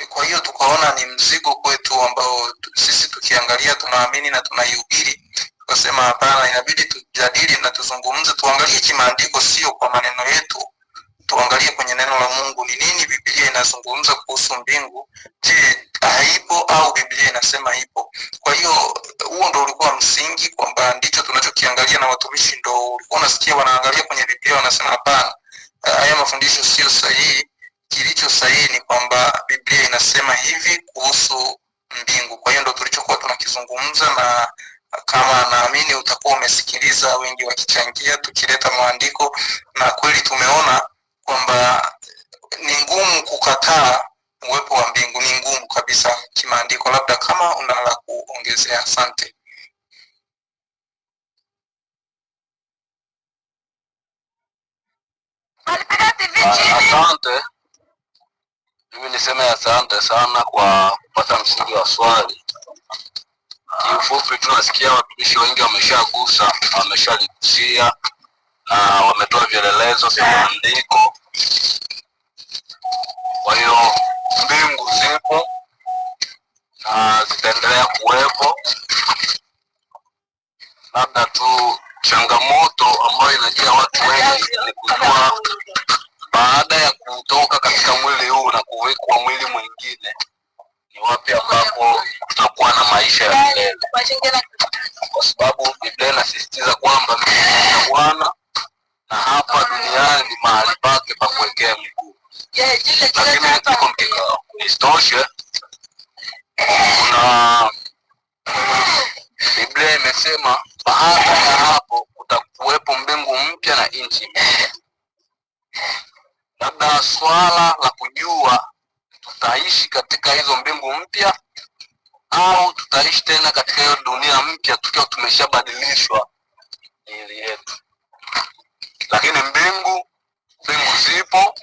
Kwa hiyo tukaona ni mzigo kwetu ambao sisi tukiangalia tunaamini na tunaihubiri. Tukasema hapana, inabidi tujadili na tuzungumze, tuangalie kimaandiko, sio kwa maneno yetu. Tuangalie kwenye neno la Mungu ni nini Biblia inazungumza kuhusu mbingu. Je, haipo au Biblia inasema ipo? Kwa hiyo huo ndo ulikuwa msingi, kwamba ndicho tunachokiangalia, na watumishi ndo ulikuwa unasikia wanaangalia kwenye Biblia wanasema hapana, haya mafundisho sio sahihi. Kilicho sahihi ni kwamba Biblia inasema hivi kuhusu mbingu. Kwa hiyo ndo tulichokuwa tunakizungumza, na kama naamini utakuwa umesikiliza wengi wakichangia tukileta maandiko, na kweli tumeona kwamba ni ngumu kukataa uwepo wa mbingu, ni ngumu kabisa kimaandiko. Labda kama una la kuongezea. Asante. Asante. Mimi niseme asante sana kwa kupata msingi wa swali. Kiufupi tunasikia watumishi wengi wameshagusa, wameshaligusia na wametoa vielelezo vya maandiko. Kwa hiyo mbingu zipo na zitaendelea kuwepo. Labda tu changamoto ambayo inajia watu wengi ni kujua baada ya kutoka katika mwili huu na kuwekwa mwili mwingine, ni wapi ambapo tutakuwa na maisha ya milele. Kwa sababu Biblia inasisitiza kwamba mbingu ni Bwana na hapa duniani ni mahali pake pa kuwekea miguu. Lakini tuko mkikao. Isitoshe, kuna Biblia imesema baada ya hapo kutakuwepo mbingu mpya na nchi mpya. Labda swala la kujua tunaishi katika hizo mbingu mpya au tutaishi tena katika hiyo dunia mpya tukiwa tumeshabadilishwa miili yetu. Lakini mbingu zipo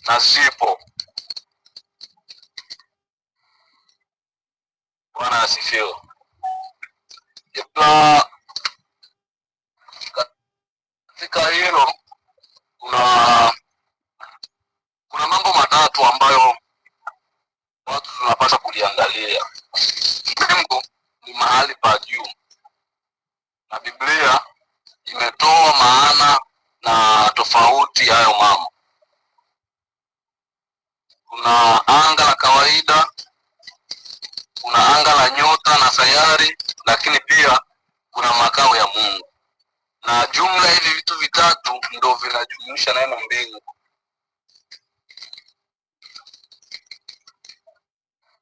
na zipo. Bwana asifiwe. Katika hilo kuna mambo matatu ambayo watu tunapaswa kuliangalia. Mbingu ni mahali pa juu, na Biblia imetoa maana na tofauti ya hayo mambo. Kuna anga la kawaida, kuna anga la nyota na sayari, lakini pia kuna makao ya Mungu. Na jumla hivi vitu vitatu ndio vinajumuisha neno mbingu.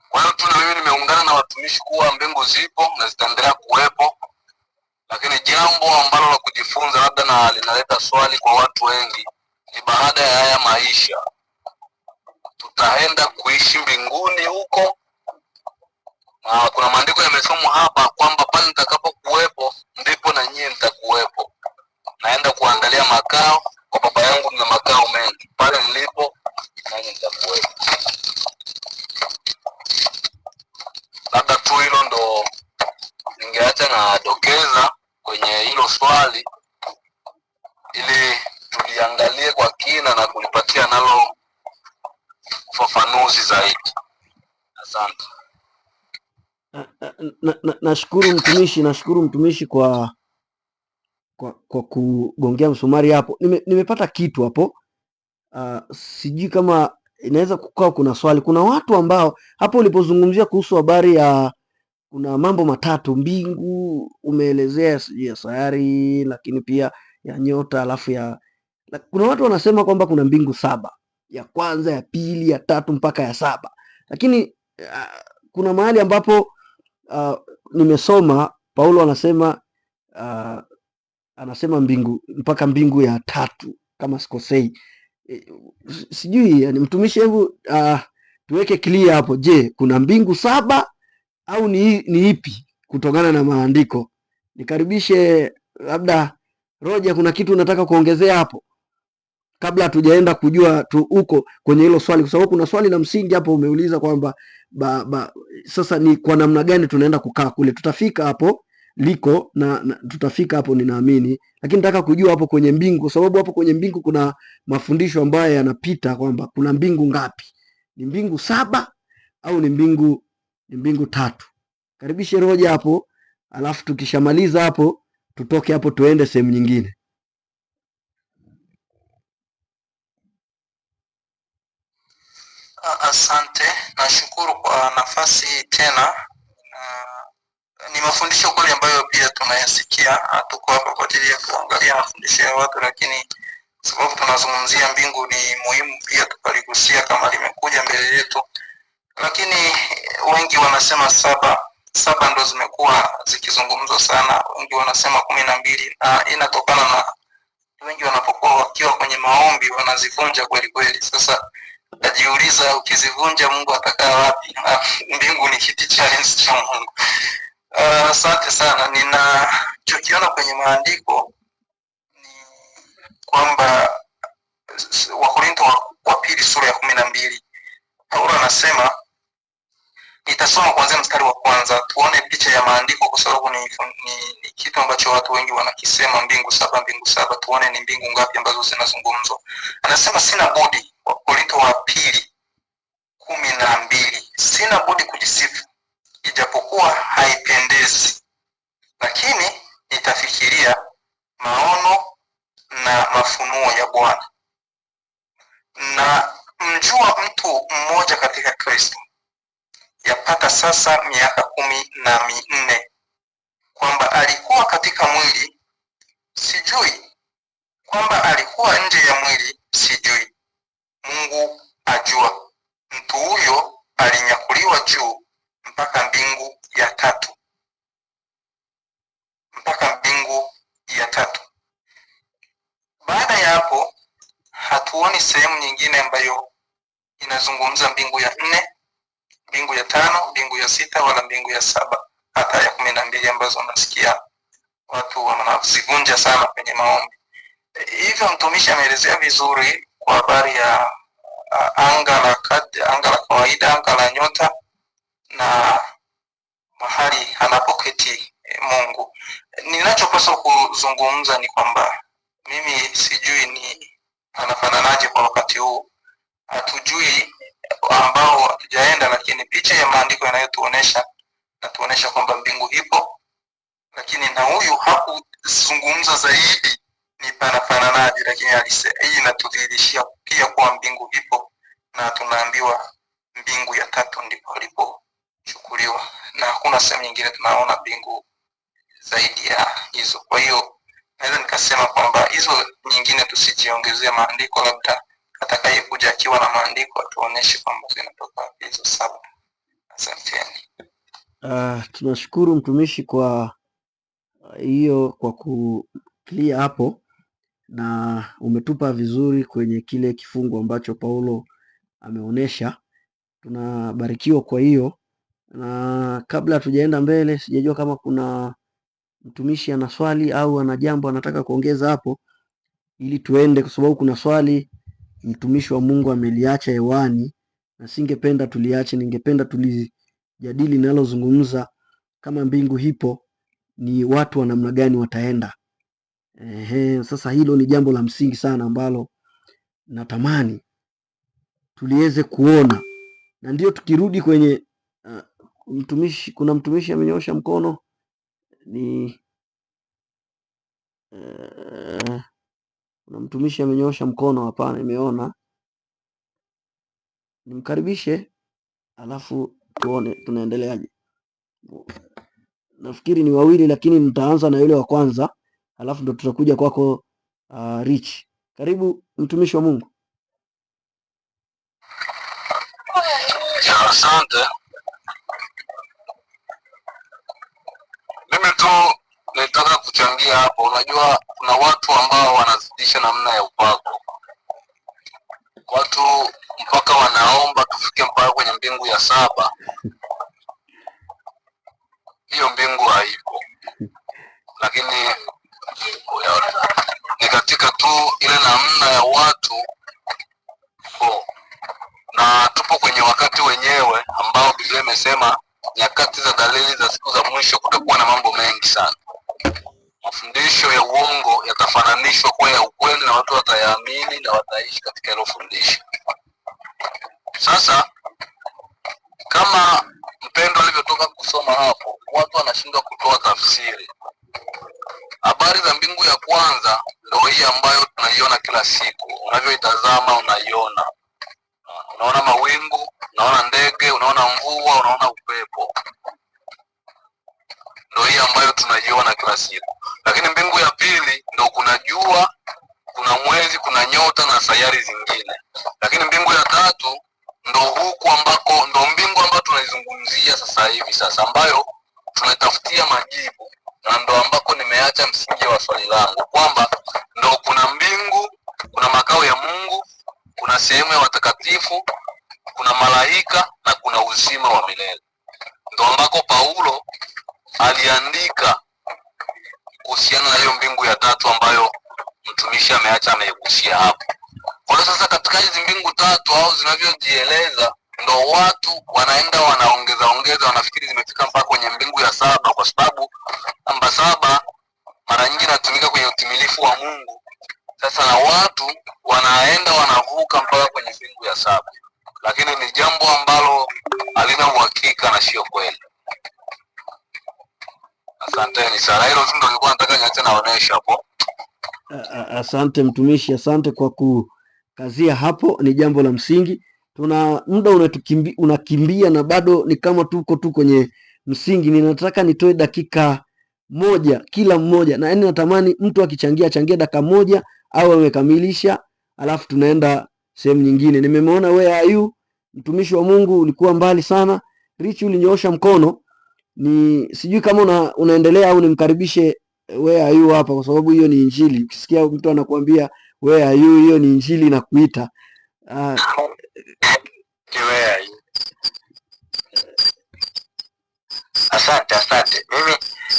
Kwa hiyo tu na mimi nimeungana na watumishi kuwa mbingu zipo na zitaendelea kuwepo, lakini jambo ambalo la kujifunza labda na linaleta swali kwa watu wengi ni baada ya haya maisha tutaenda kuishi mbinguni huko? Na kuna maandiko yamesomwa hapa kwamba pale nitakapokuwepo ndipo na nyie mtakuwepo. Naenda kuandalia makao, kwa Baba yangu na makao mengi, pale nilipo nanyi mtakuwepo. Labda tu hilo ndo ningeacha na dokeza kwenye hilo swali, ili tuliangalie kwa kina na kulipatia nalo ufafanuzi zaidi. Asante. Nashukuru mtumishi kwa kugongea msumari hapo. Nimepata kitu hapo. Sijui kama inaweza kukaa kuna swali. Kuna watu ambao hapo ulipozungumzia kuhusu habari ya kuna mambo matatu, mbingu umeelezea, sijui ya sayari, lakini pia ya nyota, alafu kuna watu wanasema kwamba kuna mbingu 7, ya kwanza, ya pili, ya tatu mpaka ya 7. Lakini kuna mahali ambapo nimesoma Paulo anasema mbingu mpaka mbingu ya 3 kama sikosei. Sijui yani mtumishi, hebu tuweke clear hapo. Je, kuna mbingu 7 au ni ipi kutokana na maandiko? Nikaribishe labda Roja, kuna kitu unataka kuongezea hapo kabla hatujaenda kujua tu uko kwenye hilo swali, kwa sababu kuna swali la msingi hapo umeuliza kwamba sasa ni kwa namna gani tunaenda kukaa kule. Tutafika hapo liko na tutafika hapo ninaamini, lakini nataka kujua hapo kwenye mbingu, kwa sababu hapo kwenye mbingu kuna mafundisho ambayo yanapita kwamba kuna mbingu ngapi, ni mbingu 7 au ni mbingu 3. Karibishe Roja hapo, alafu tukishamaliza hapo tutoke hapo tuende sehemu nyingine. Asante, nashukuru kwa nafasi tena. Ni mafundisho kweli ambayo pia tunayasikia. Hatuko hapa kwa ajili ya kuangalia mafundisho ya watu, lakini sababu tunazungumzia mbingu ni muhimu pia tukaligusia kama limekuja mbele yetu. Lakini wengi wanasema 7 ndo zimekuwa zikizungumzwa sana. Wengi wanasema 12, na inatokana na wengi wanapokuwa wakiwa kwenye maombi wanazivunja kweli kweli. Sasa najiuliza, ukizivunja Mungu atakaa wapi? Mbingu ni kiti cha enzi cha Mungu. Asante sana. Ninachokiona kwenye maandiko ni kwamba Wakorintho wa pili sura ya 12, Paulo anasema, nitasoma kuanzia mstari wa kwanza tuone picha ya maandiko, kwa sababu ni kitu ambacho watu wengi wanakisema, mbingu 7. Tuone ni mbingu ngapi ambazo zinazungumzwa. Anasema, sina budi, Wakorintho wa pili 12, sina budi kujisifu, ijapokuwa haipendezi, lakini nitafikiria maono na mafunuo ya Bwana. Na mjua mtu mmoja katika Kristo, yapata sasa miaka 14, kwamba alikuwa katika mwili, sijui; kwamba alikuwa nje ya mwili, sijui; Mungu ajua. Mtu huyo alinyakuliwa juu mpaka mbingu ya 3. Baada ya hapo hatuoni sehemu nyingine ambayo inazungumza mbingu ya 4, mbingu ya 5, mbingu ya 6 wala mbingu ya 7, hata ya 12 ambazo unasikia watu wanazivunja sana kwenye maombi. Hivyo mtumishi ameelezea vizuri kwa habari ya anga la kawaida, anga la nyota na mahali anapoketi Mungu. Ninachopaswa kuzungumza ni kwamba mimi sijui ni anafananaje kwa wakati huu, hatujui ambao hatujaenda, lakini picha ya maandiko yanayotuonesha natuonesha kwamba mbingu ipo, lakini na huyu hakuzungumza zaidi ni panafananaje, lakini hii inatudhihirishia pia kuwa mbingu ipo, na tunaambiwa mbingu ya 3 ndipo ilipochukuliwa, na hakuna sehemu nyingine tunaona mbingu zaidi ya hizo. Kwa hiyo naweza nikasema kwamba hizo nyingine tusijiongezea maandiko, labda atakayekuja akiwa na maandiko atuoneshe kwamba zinatoka hizo 7. Asanteni. Tunashukuru mtumishi kwa hiyo, kwa clear hapo, na umetupa vizuri kwenye kile kifungu ambacho Paulo ameonesha. Tunabarikiwa kwa hiyo, na kabla hatujaenda mbele, sijajua kama kuna mtumishi ana swali au ana jambo anataka kuongeza hapo ili tuende, kwa sababu kuna swali mtumishi wa Mungu ameliacha hewani na singependa tuliache. Ningependa tulijadili linalozungumza kama mbingu hipo, ni watu wa namna gani wataenda. Sasa hilo ni jambo la msingi sana ambalo natamani tuliweze kuona, na ndio tukirudi kwenye mtumishi, kuna mtumishi amenyoosha mkono, ni kuna mtumishi amenyoosha mkono. Hapana, nimeona, nimkaribishe alafu tuone tunaendeleaje. Nafikiri ni wawili, lakini nitaanza na yule wa kwanza alafu ndo tutakuja kwako Rich. Karibu mtumishi wa Mungu. Asante. Mimi tu nitaka kuchangia hapo. Unajua kuna watu ambao wanazidisha namna ya upako, watu mpaka wanaomba tufike mpaka kwenye mbingu ya 7. Hiyo mbingu haipo, lakini ni katika tu ile namna ya watu na tupo kwenye wakati wenyewe ambao Biblia imesema nyakati za dalili za siku za mwisho kutakuwa na mambo mengi sana. Mafundisho ya uongo yatafananishwa kuwa ya ukweli na watu watayaamini na wataishi katika hilo fundisho. Sasa kama mpendo alivyotoka kusoma hapo, watu wanashindwa kutoa tafsiri. Habari za mbingu ya kwanza ndio hii ambayo tunaiona kila siku, unavyoitazama unaiona. Unaona mawingu, unaona ndege, unaona mvua, unaona upepo. Ndio hii ambayo tunaiona kila siku. Lakini mbingu ya pili ndio kuna jua, kuna mwezi, kuna nyota na sayari zingine. Lakini mbingu ya 3 ndio huku ambako ndio mbingu ambayo tunaizungumzia sasa hivi, sasa ambayo tunatafutia majibu, na ndio ambako nimeacha msingi wa swali langu kwamba ndio kuna mbingu, kuna makao ya Mungu, kuna sehemu ya watakatifu, kuna malaika na kuna uzima wa milele. Ndio ambako Paulo aliandika kuhusiana na hiyo mbingu ya 3 ambayo mtumishi ameacha ameigusia hapo. Kwa hiyo sasa katika hizi mbingu 3 au zinavyojieleza, ndio watu wanaenda wanaongeza wanafikiri zimefika mpaka kwenye mbingu ya 7, kwa sababu namba 7 mara nyingi inatumika kwenye utimilifu wa Mungu. Sasa na watu wanaenda wanavuka mpaka kwenye mbingu ya 7, lakini ni jambo ambalo halina uhakika na sio kweli. Asanteni sana. Hilo ndio nilikuwa nataka niache naonesha hapo. Asante mtumishi, asante kwa kukazia hapo, ni jambo la msingi. Tuna muda unakimbia na bado ni kama tuko tu kwenye msingi. Ninataka nitoe dakika 1 kila mmoja, na yani natamani mtu akichangia changia dakika 1 au amekamilisha, alafu tunaenda sehemu nyingine. Nimemwona where are you, mtumishi wa Mungu, ulikuwa mbali sana. Rich ulinyoosha mkono, ni sijui kama unaendelea au nimkaribishe where are you hapa, kwa sababu hiyo ni injili. Ukisikia mtu anakuambia where are you, hiyo ni injili na kuita. Asante.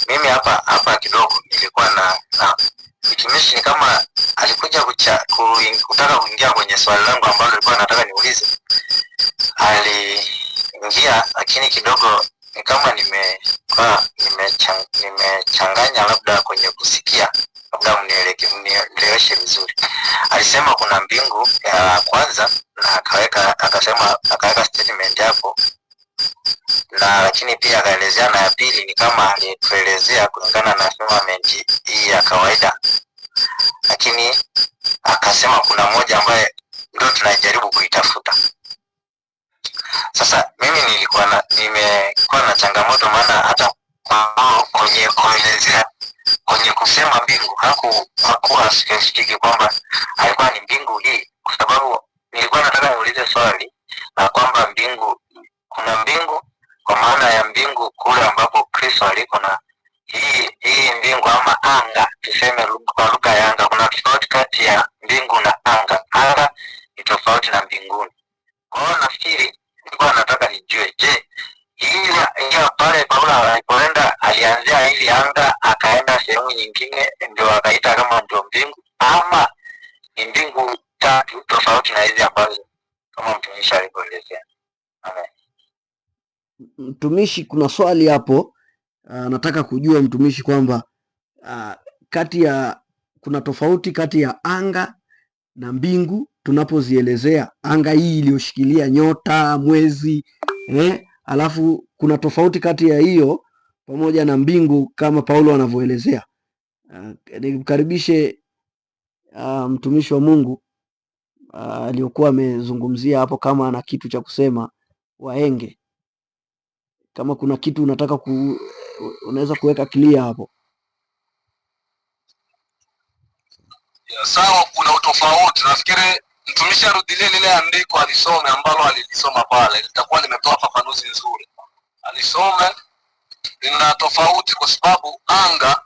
Mimi hapa kidogo nilikuwa na mtumishi ni kama alikuja kutaka kuingia kwenye swali langu ambalo nilikuwa nataka niulize. Aliingia lakini kidogo ni kama nimechanganya labda kwenye kusikia, labda mnieleweshe vizuri. Alisema kuna mbingu ya kwanza na akaweka statement hapo, na lakini pia akaelezea na ya pili ni kama alituelezea kulingana na firmament hii ya kawaida, lakini akasema kuna moja ambaye ndio tunajaribu kuitafuta. Sasa mimi nimekuwa na changamoto, maana hata kwenye kuelezea, kwenye kusema mbingu hakuwa specific kwamba alikuwa ni mbingu hii, kwa sababu nilikuwa nataka niulize swali na kwamba mbingu, kuna mbingu kwa maana ya mbingu kule ambapo Kristo aliko, na hii mbingu ama anga, tuseme kwa lugha ya anga. Kuna tofauti kati ya mbingu na anga. Anga ni tofauti na mbinguni. Kwa hiyo nafikiri nilikuwa nataka nijue, je, hii pale Paulo alipoenda alianzia hili anga akaenda sehemu nyingine ndio akaita kama ndio mbingu, ama ni mbingu tatu tofauti na hizi ambazo kama mtumishi alivyoelezea? Amen. Mtumishi, kuna swali hapo nataka kujua mtumishi kwamba kuna tofauti kati ya anga na mbingu tunapozielezea. Anga hii iliyoshikilia nyota, mwezi, alafu kuna tofauti kati ya hiyo pamoja na mbingu kama Paulo anavyoelezea. Nimkaribishe mtumishi wa Mungu aliyokuwa amezungumzia hapo, kama ana kitu cha kusema Waenge. Kama kuna kitu unataka unaweza kuweka clear hapo. Sawa, kuna utofauti. Nafikiri mtumishi arudilie lile andiko alisome ambalo alilisoma pale, litakuwa limetoa fafanuzi nzuri. Alisome lina tofauti kwa sababu anga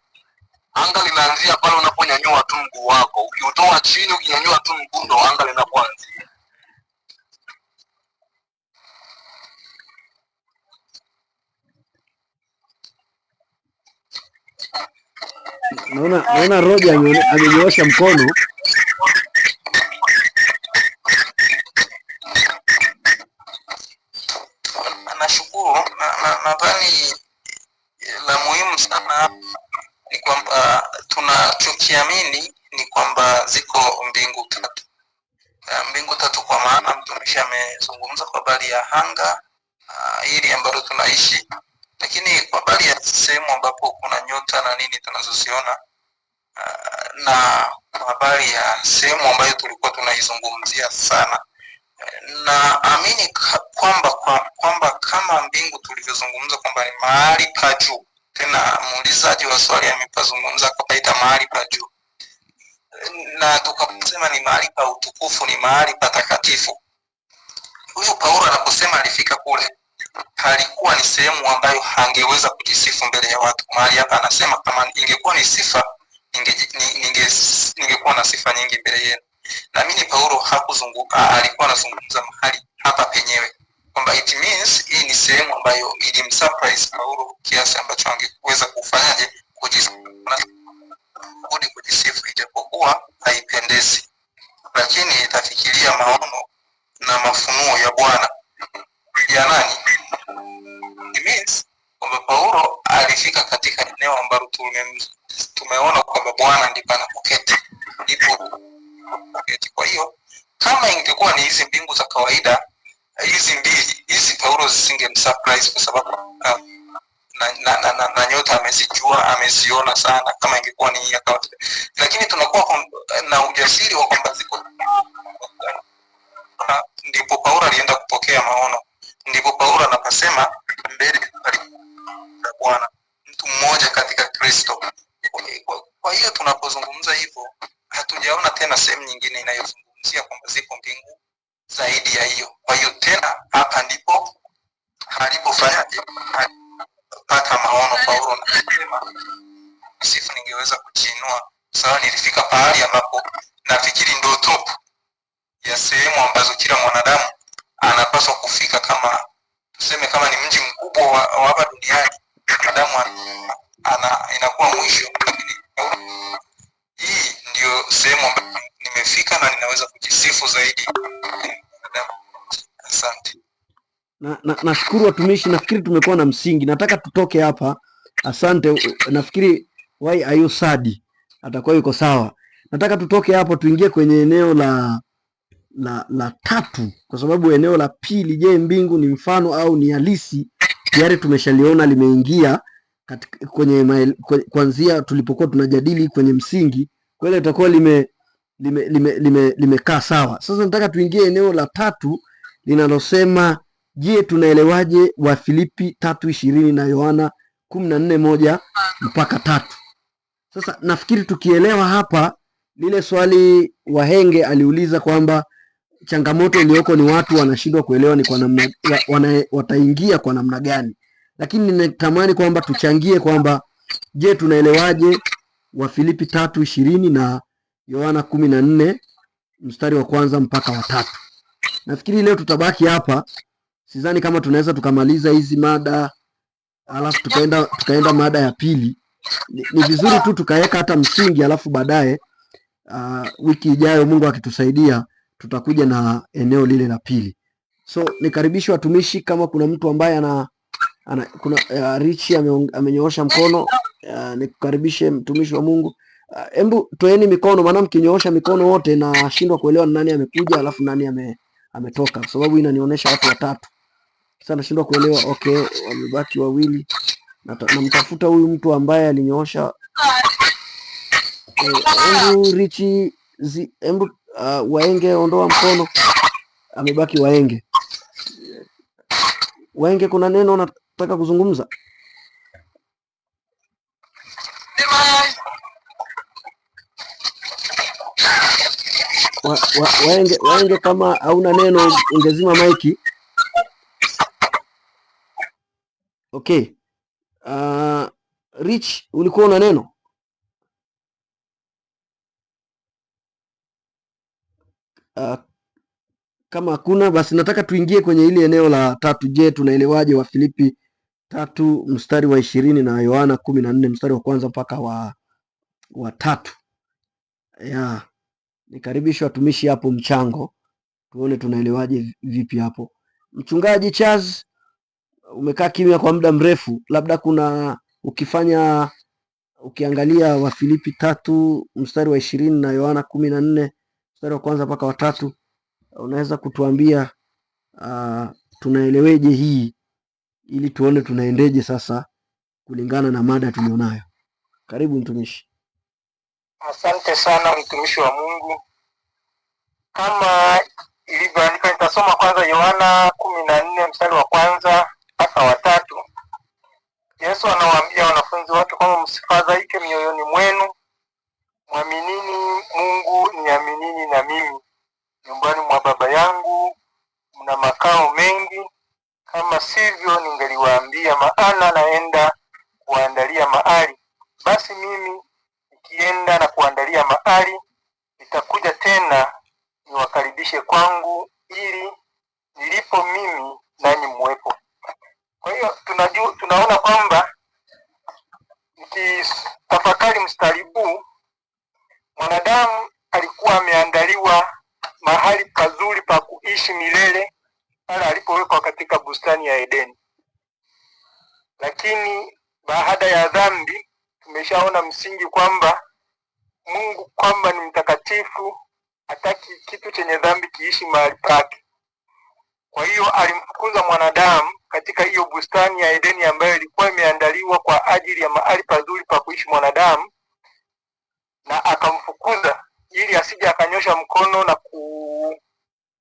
linaanzia pale unaponyanyua tu mguu wako. Ukiutoa chini ukinyanyua tu mguu ndo anga linapoanzia. Naona Roja amenyoosha mkono. Nashukuru. Nadhani la muhimu sana ni kwamba tunachokiamini ni kwamba ziko mbingu tatu. Mbingu tatu kwa maana mtumishi amezungumza kwa habari ya anga hili ambalo tunaishi, lakini kwa habari ya sehemu ambapo kuna nyota na nini tunazoziona, na kwa habari ya sehemu ambayo tulikuwa tunaizungumzia sana, na amini kwamba kama mbingu tulivyozungumza kwamba ni mahali pa juu, tena muulizaji wa swali amepazungumza akapaita mahali pa juu, na tukasema ni mahali pa utukufu, ni mahali patakatifu. Huyu Paulo anaposema alifika kule, halikuwa ni sehemu ambayo hangeweza kujisifu mbele ya watu. Mahali hapa anasema kama ingekuwa ni sifa, ningekuwa na sifa nyingi mbele yenu. Na mimi Paulo alikuwa anazungumza mahali hapa penyewe, kwamba it means hii ni sehemu ambayo ilimsurprise Paulo kiasi ambacho angeweza kufanyaje, kujisifu, ijapokuwa haipendezi, lakini itafikiria maono na mafunuo ya Bwana ya nani. It means kwamba Paulo alifika katika eneo ambalo tumeona kwamba Bwana ndipo anapoketi, ndipo. Kwa hiyo kama ingekuwa ni hizi mbingu za kawaida, hizi Paulo zisingemsurprise, kwa sababu na nyota ameziona sana kama ingekuwa ni ya kawaida. Lakini tunakuwa na ujasiri wa kwamba ziko, ndipo Paulo alienda kupokea maono, ndipo Paulo anapasema mbele za Bwana, mtu mmoja katika Kristo. Kwa hiyo tunapozungumza hivyo, hatujaona tena sehemu nyingine inayozungumzia kwamba ziko mbingu zaidi ya hiyo. Kwa hiyo tena hapa ndipo alipofanyaje, pata maono Paulo, na sifa ningeweza kuchinua. Sawa, nilifika pahali ambapo nafikiri ndio top ya sehemu ambazo kila mwanadamu anapaswa kufika, kama tuseme kama ni mji mkubwa wa hapa duniani, Adamu inakuwa mwisho. Hii ndio sehemu ambayo nimefika na ninaweza kujisifu zaidi. Asante. Nashukuru watumishi, nafikiri tumekuwa na msingi. Nataka tutoke hapa. Asante. Nafikiri why are you sad atakuwa yuko sawa. Nataka tutoke hapo tuingie kwenye eneo la tatu, kwa sababu eneo la pili, je, mbingu ni mfano au ni halisi, tayari tumeshaliona limeingia kwenye kuanzia tulipokuwa tunajadili kwenye msingi, kwa hiyo itakuwa limekaa sawa. Sasa nataka tuingie eneo la tatu linalosema, je, tunaelewaje Wafilipi 3:20 na Yohana 14:1 mpaka 3. Sasa nafikiri tukielewa hapa, lile swali Wahenge aliuliza kwamba changamoto iliyoko ni watu wanashindwa kuelewa ni kwa namna wataingia kwa namna gani, lakini ninatamani kwamba tuchangie kwamba, je, tunaelewaje Wafilipi 3:20 na Yohana 14 mstari wa kwanza mpaka wa 3. Nafikiri leo tutabaki hapa, sidhani kama tunaweza tukamaliza hizi mada alafu tukaenda mada ya pili. Ni vizuri tu tukaweka hata msingi, alafu baadaye wiki ijayo Mungu akitusaidia tutakuja na eneo lile la pili. So nikaribishe watumishi, kama kuna mtu ambaye kuna Richi amenyoosha mkono, nikukaribishe mtumishi wa Mungu. Hebu toeni mikono, maana mkinyoosha mikono wote nashindwa kuelewa nani amekuja alafu nani ametoka, kwa sababu inanionyesha watu watatu. Sasa nashindwa kuelewa. Okay, wamebaki wawili. Namtafuta huyu mtu ambaye alinyoosha. Hebu Richi, hebu Waenge ondoa mkono. Amebaki Waenge. Waenge, kuna neno unataka kuzungumza? Waenge, kama hauna neno ungezima maiki. Okay. Rich, ulikuwa una neno? Kama hakuna, basi nataka tuingie kwenye ile eneo la tatu. Je, tunaelewaje Wafilipi 3 mstari wa 20 na Yohana 14 mstari wa kwanza mpaka wa 3. Nikaribisha watumishi hapo mchango, tuone tunaelewaje vipi hapo. Mchungaji Charles, umekaa kimya kwa muda mrefu, labda kuna ukiangalia Wafilipi 3 mstari wa 20 na Yohana 14 mstari wa kwanza mpaka wa 3, unaweza kutuambia tunaeleweje hii, ili tuone tunaendeje sasa kulingana na mada tulionayo. Karibu mtumishi. Asante sana mtumishi wa Mungu. Kama ilivyoandika, nitasoma kwanza Yohana 14 mstari wa kwanza mpaka wa 3. Yesu anawaambia wanafunzi wake kwamba msifadhaike mioyoni mwenu, mwaminini Mungu, niaminini na mimi. Nyumbani mwa Baba yangu mna makao mengi, kama sivyo ningeliwaambia, maana naenda kuandalia mahali. Basi mimi nikienda na kuandalia mahali, nitakuja tena niwakaribishe kwangu, ili nilipo mimi nanyi muwepo. Kwa hiyo tunaona kwamba nikitafakari mstari huu, mwanadamu alikuwa ameandaliwa mahali pazuri pa kuishi milele pale alipowekwa katika bustani ya Edeni. Lakini baada ya dhambi, tumeshaona msingi kwamba Mungu kwamba ni mtakatifu, hataki kitu chenye dhambi kiishi mahali pake. Kwa hiyo alimfukuza mwanadamu katika hiyo bustani ya Edeni ambayo ilikuwa imeandaliwa kwa ajili ya mahali pazuri pa kuishi mwanadamu, na akamfukuza ili asije akanyosha mkono na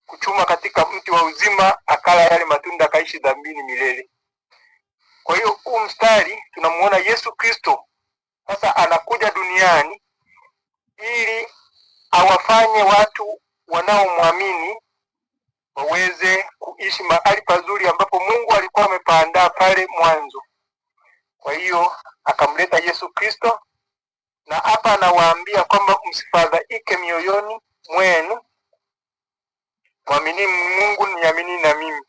kuchuma katika mti wa uzima akala yale matunda akaishi dhambini milele. Kwa hiyo huu mstari tunamuona Yesu Kristo sasa anakuja duniani ili awafanye watu wanaomwamini waweze kuishi mahali pazuri ambapo Mungu alikuwa amepaandaa pale mwanzo. Kwa hiyo akamleta Yesu Kristo, na hapa anawaambia kwamba msifadhaike mioyoni mwenu, mwamini Mungu, niamini na mimi.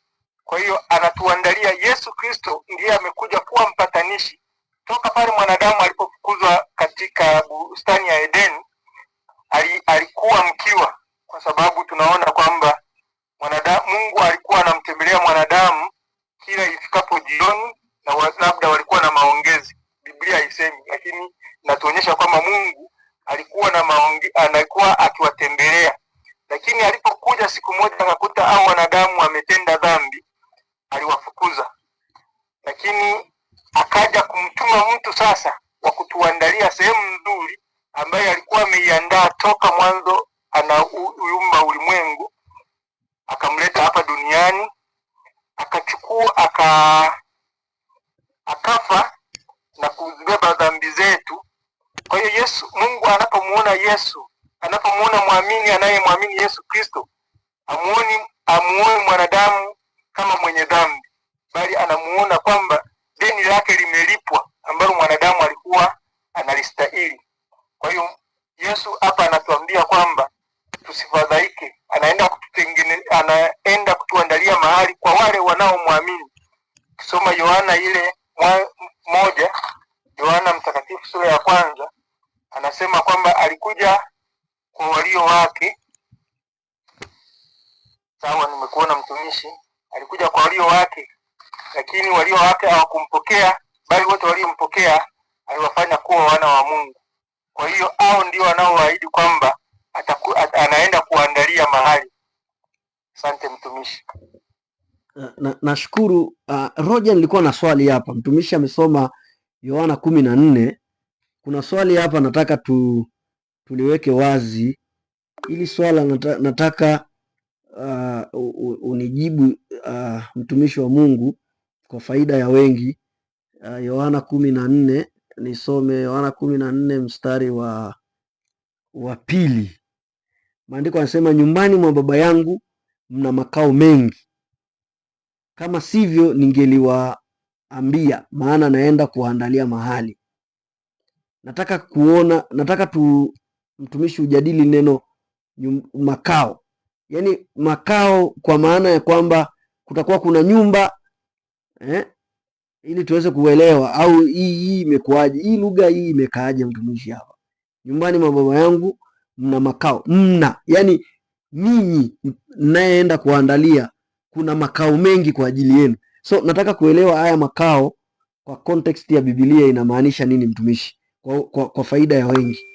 Kwa hiyo anatuandalia. Yesu Kristo ndiye amekuja kuwa mpatanishi toka pale mwanadamu alipofukuzwa katika bustani ya Edeni. Alikuwa mkiwa, kwa sababu tunaona kwamba Mungu alikuwa anamtembelea mwanadamu kila ifikapo jioni, na labda walikuwa na maongezi. Biblia haisemi, lakini natuonyesha kwamba Mungu alikuwa anakuwa akiwatembelea. Lakini alipokuja siku moja akakuta hao wanadamu wametenda dhambi, aliwafukuza. Lakini akaja kumtuma mtu sasa wa kutuandalia sehemu nzuri ambaye alikuwa ameiandaa toka mwanzo anaumba ulimwengu, akamleta hapa duniani, akachukua akafa na kuzibeba dhambi zetu. Kwa hiyo Mungu anapomuona mwamini anayemwamini Yesu Kristo, amuoni mwanadamu kama mwenye dhambi, bali anamuona kwamba deni lake limelipwa ambalo mwanadamu alikuwa analistahili. Kwa hiyo Yesu hapa anatuambia kwamba tusifadhaike, anaenda kutuandalia mahali kwa wale wanaomwamini. Kisoma Yohana ile moja, Yohana mtakatifu sura ya 1, anasema kwamba alikuja kwa walio wake. Sawa, nimekuona mtumishi. Alikuja kwa walio wake, lakini walio wake hawakumpokea, bali wote waliompokea aliwafanya kuwa wana wa Mungu. Kwa hiyo hao ndio wanaoahidi kwamba anaenda kuandalia mahali. Asante mtumishi. Nashukuru. Roger, nilikuwa na swali hapa. Mtumishi amesoma Yohana 14. Kuna swali hapa nataka tuliweke wazi. Ili swala nataka unijibu mtumishi wa Mungu kwa faida ya wengi. Yohana 14, nisome Yohana 14 mstari wa 2. Maandiko yanasema, nyumbani mwa Baba yangu mna makao mengi, kama sivyo ningeliwaambia, maana naenda kuandalia mahali. Nataka mtumishi ujadili neno makao. Yaani makao kwa maana ya kwamba kutakuwa kuna nyumba ili tuweze kuelewa, au hii imekuaje? Hii lugha hii imekaaje mtumishi hapa? Nyumbani mwa Baba yangu mna makao. Yaani ninyi mnayeenda kuandalia, kuna makao mengi kwa ajili yenu. So nataka kuelewa haya makao kwa context ya Biblia inamaanisha nini mtumishi, kwa faida ya wengi.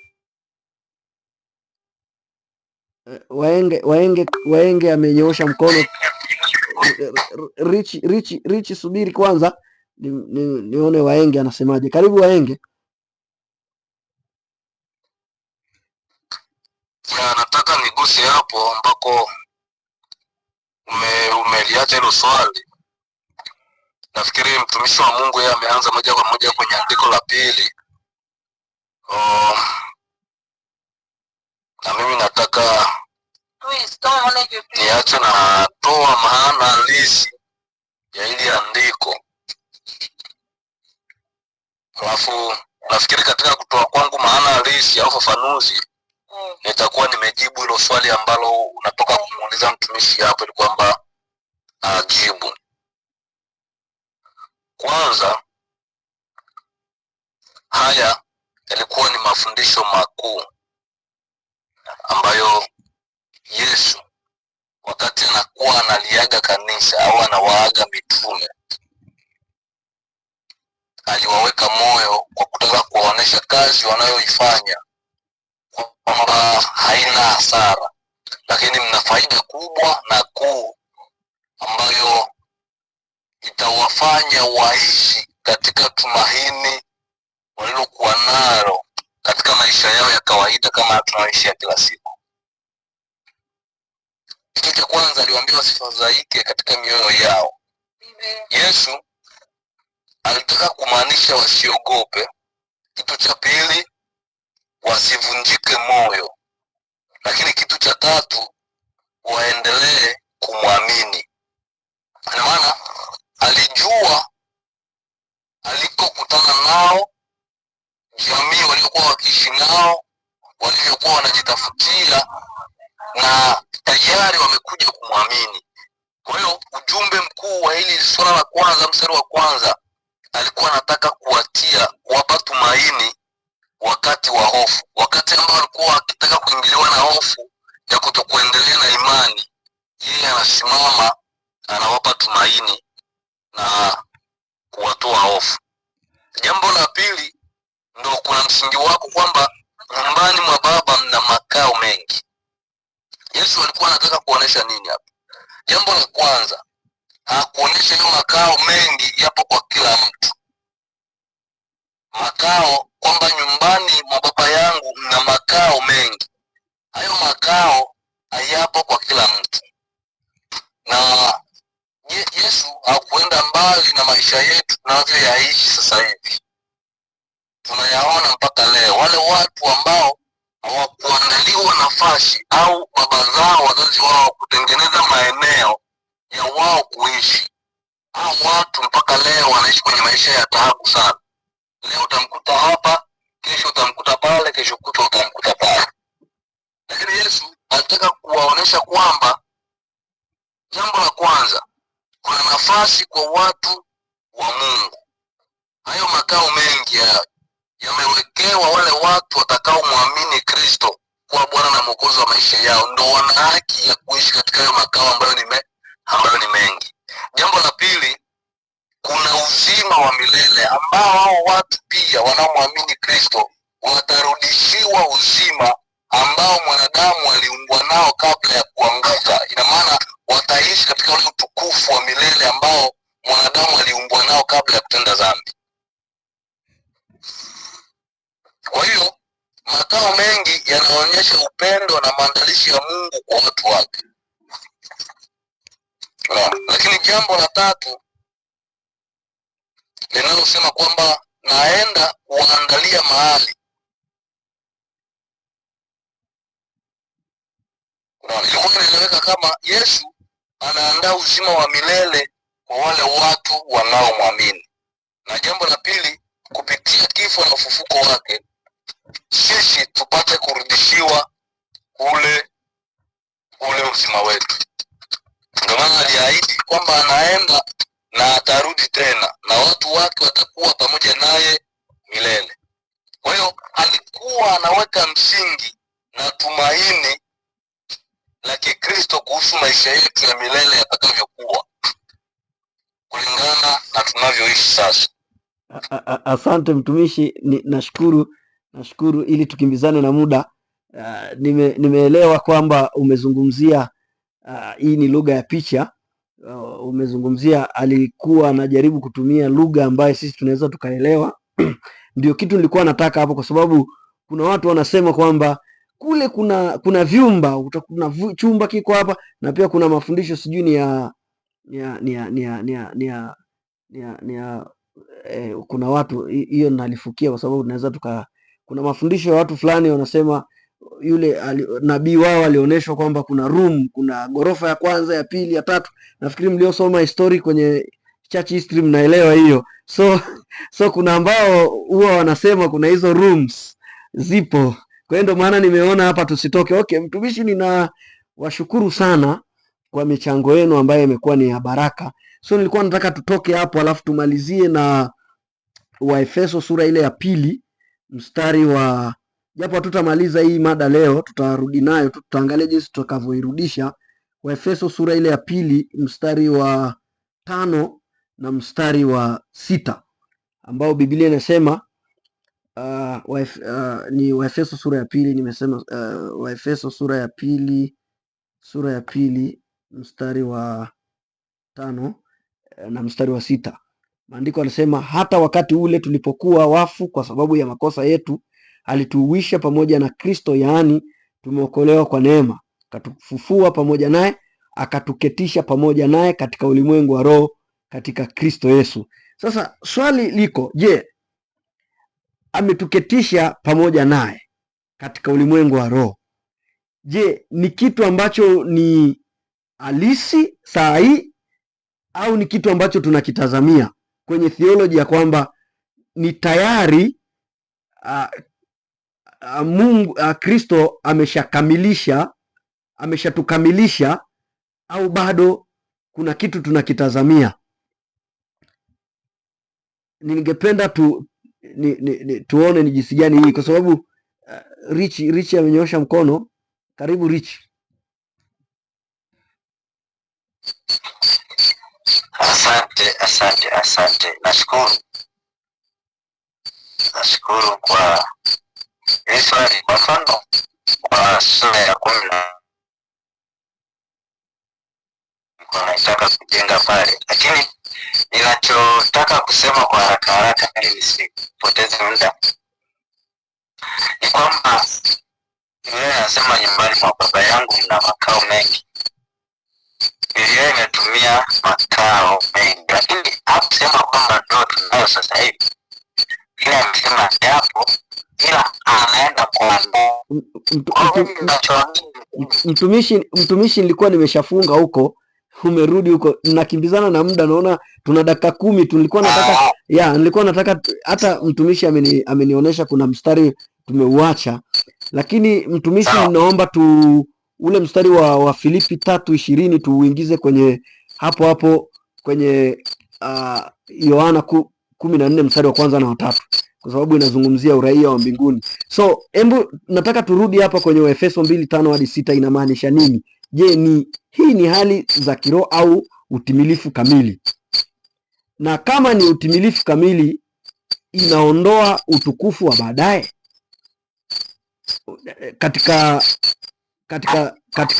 Waenge amenyoosha mkono. Rich, subiri kwanza nione Waenge anasemaje. Karibu Waenge. Nataka niguse hapo ambako umeliacha hilo swali. Nafikiri mtumishi wa Mungu yeye ameanza moja kwa moja kwenye andiko la pili. Na mimi nataka niache na toa maana halisi ya hili andiko. Alafu nafikiri katika kutoa kwangu maana halisi ya ufafanuzi nitakuwa nimejibu hilo swali ambalo unatoka kumuuliza mtumishi hapo, ili kwamba ajibu. Kwanza, haya yalikuwa ni mafundisho makuu ambayo Yesu wakati anakuwa analiaga kanisa au anawaaga mitume aliwaweka moyo kwa kutaka kuwaonesha kazi wanayoifanya kwamba haina hasara, lakini mna faida kubwa na kuu ambayo itawafanya waishi katika tumaini walilokuwa nalo katika maisha yao ya kawaida kama tunaishi ya kila siku. Kitu cha kwanza aliwaambia wasifadhaike katika mioyo yao. Yesu alitaka kumaanisha wasiogope. Kitu cha pili, wasivunjike moyo. Lakini kitu cha tatu, waendelee kumwamini. Kwa maana alijua alikokutana nao, jamii waliokuwa wakiishi nao, walivyokuwa wanajitafutia na tayari wamekuja kumwamini. Kwa hiyo ujumbe mkuu wa hili swala la kwanza, mstari wa kwanza, alikuwa anataka kuwapa tumaini wakati wa hofu, wakati ambao walikuwa wakitaka kuingiliwa na hofu ya kutokuendelea na imani. Yeye anasimama, anawapa tumaini na kuwatoa hofu. Jambo la pili, ndo kuna msingi wako kwamba nyumbani mwa Baba mna makao mengi. Yesu alikuwa anataka kuonesha nini hapa? Jambo la kwanza, hakuonesha hiyo makao mengi yapo kwa kila mtu. Makao kwamba nyumbani mwa Baba yangu mna makao mengi, hayo makao hayapo kwa kila mtu. Na Yesu hakuenda mbali na maisha yetu tunavyoyaishi sasa hivi. Tunayaona mpaka leo, wale watu ambao hawakuandaliwa nafasi au baba zao, wazazi wao kutengeneza maeneo ya wao kuishi, hao watu mpaka leo wanaishi kwenye maisha ya taabu sana. Leo utamkuta hapa, kesho utamkuta pale, kesho kutwa utamkuta pale. Lakini Yesu anataka kuwaonesha kwamba jambo la kwanza, kuna nafasi kwa watu wa Mungu. Hayo makao mengi yamewekewa wale watu watakao muamini Kristo kuwa Bwana na Mwokozi wa maisha yao, ndo wana haki ya kuishi katika hayo makao ambayo ni mengi. Jambo la pili, kuna uzima wa milele ambao hao watu pia wanaomwamini Kristo watarudishiwa uzima ambao mwanadamu aliumbwa nao kabla ya kuanguka. Ina maana wataishi katika ule utukufu wa milele ambao mwanadamu aliumbwa nao kabla ya kutenda dhambi. Kwa hiyo makao mengi yanaonyesha upendo na maandalizi ya Mungu kwa watu wake. Lakini jambo la tatu linalosema kwamba naenda kuandalia mahali. Ilikuwa inaeleweka kama Yesu anaandaa uzima wa milele kwa wale watu wanaomwamini. Na jambo la pili, kupitia kifo na ufufuko wake sisi tupate kurudishiwa ule uzima wetu. Ndio maana aliahidi kwamba anaenda na atarudi tena na watu wake watakuwa pamoja naye milele. Kwa hiyo alikuwa anaweka msingi na tumaini la Kikristo kuhusu maisha yetu ya milele yatakavyokuwa kulingana na tunavyoishi sasa. Asante mtumishi, nashukuru ili tukimbizane na muda. Nimeelewa kwamba umezungumzia hii ni lugha ya picha. Umezungumzia alikuwa anajaribu kutumia lugha ambayo sisi tunaweza tukaelewa. Ndio kitu nilikuwa nataka hapo, kwa sababu kuna watu wanasema kwamba kule kuna vyumba, kuna chumba kiko hapa, na pia kuna mafundisho sijui kuna watu hiyo nalifukia, kwa sababu tunaweza kuna mafundisho ya watu fulani wanasema yule nabii wao alionyeshwa kwamba kuna room, kuna ghorofa ya kwanza, ya pili, ya tatu. Nafikiri mliosoma history kwenye church history mnaelewa hiyo. So kuna ambao huwa wanasema kuna hizo rooms zipo. Kwa hiyo ndio maana nimeona hapa tusitoke. Okay, mtumishi, ninawashukuru sana kwa michango yenu ambayo imekuwa ni ya baraka. So nilikuwa nataka tutoke hapo alafu tumalizie na Waefeso sura ile ya 2 mstari wa, japo hatutamaliza hii mada leo, tutarudi nayo, tutaangalia jinsi tutakavyoirudisha. Waefeso sura ile ya 2 mstari wa 5 na mstari wa 6 ambao Biblia inasema ni Waefeso sura ya 2, nimesema Waefeso sura ya 2 mstari wa 5 na mstari wa 6. Maandiko yanasema, hata wakati ule tulipokuwa wafu kwa sababu ya makosa yetu, alituuisha pamoja na Kristo, yaani tumeokolewa kwa neema, akatufufua pamoja naye, akatuketisha pamoja naye katika ulimwengu wa roho katika Kristo Yesu. Sasa swali liko, je, ametuketisha pamoja naye katika ulimwengu wa roho, je, ni kitu ambacho ni halisi saa hii au ni kitu ambacho tunakitazamia kwenye theology ya kwamba ni tayari Mungu Kristo ameshakamilisha ameshatukamilisha au bado kuna kitu tunakitazamia? Ningependa tuone ni jinsi gani hii, kwa sababu Rich amenyoosha mkono. Karibu Rich. Asante. Nashukuru kwa hili swali. Kwa mfano, kwa sura ya 10 nataka kujenga pale, lakini ninachotaka kusema kwa haraka ili nisipoteze muda ni kwamba Biblia inasema nyumbani mwa Baba yangu mna makao mengi. Biblia imetumia makao mengi, lakini hakusema kwamba ndio tunayo sasa hivi. Ila amesema yapo, ila anaenda kuandaa. Mtumishi, nilikuwa nimeshafunga huko, umerudi huko, nakimbizana na muda, naona tuna dakika 10 tu. Nilikuwa nataka hata mtumishi amenionyesha kuna mstari tumeuacha, lakini mtumishi, naomba ule mstari wa Filipi 3:20 tuuingize kwenye hapo kwenye Yohana 14 mstari wa 1 na wa 3, kwa sababu inazungumzia uraia wa mbinguni. So nataka turudi hapa kwenye Waefeso 2:5 hadi 6. Inamaanisha nini? Je, hii ni hali za kiroho au utimilifu kamili? Na kama ni utimilifu kamili, inaondoa utukufu wa baadaye katika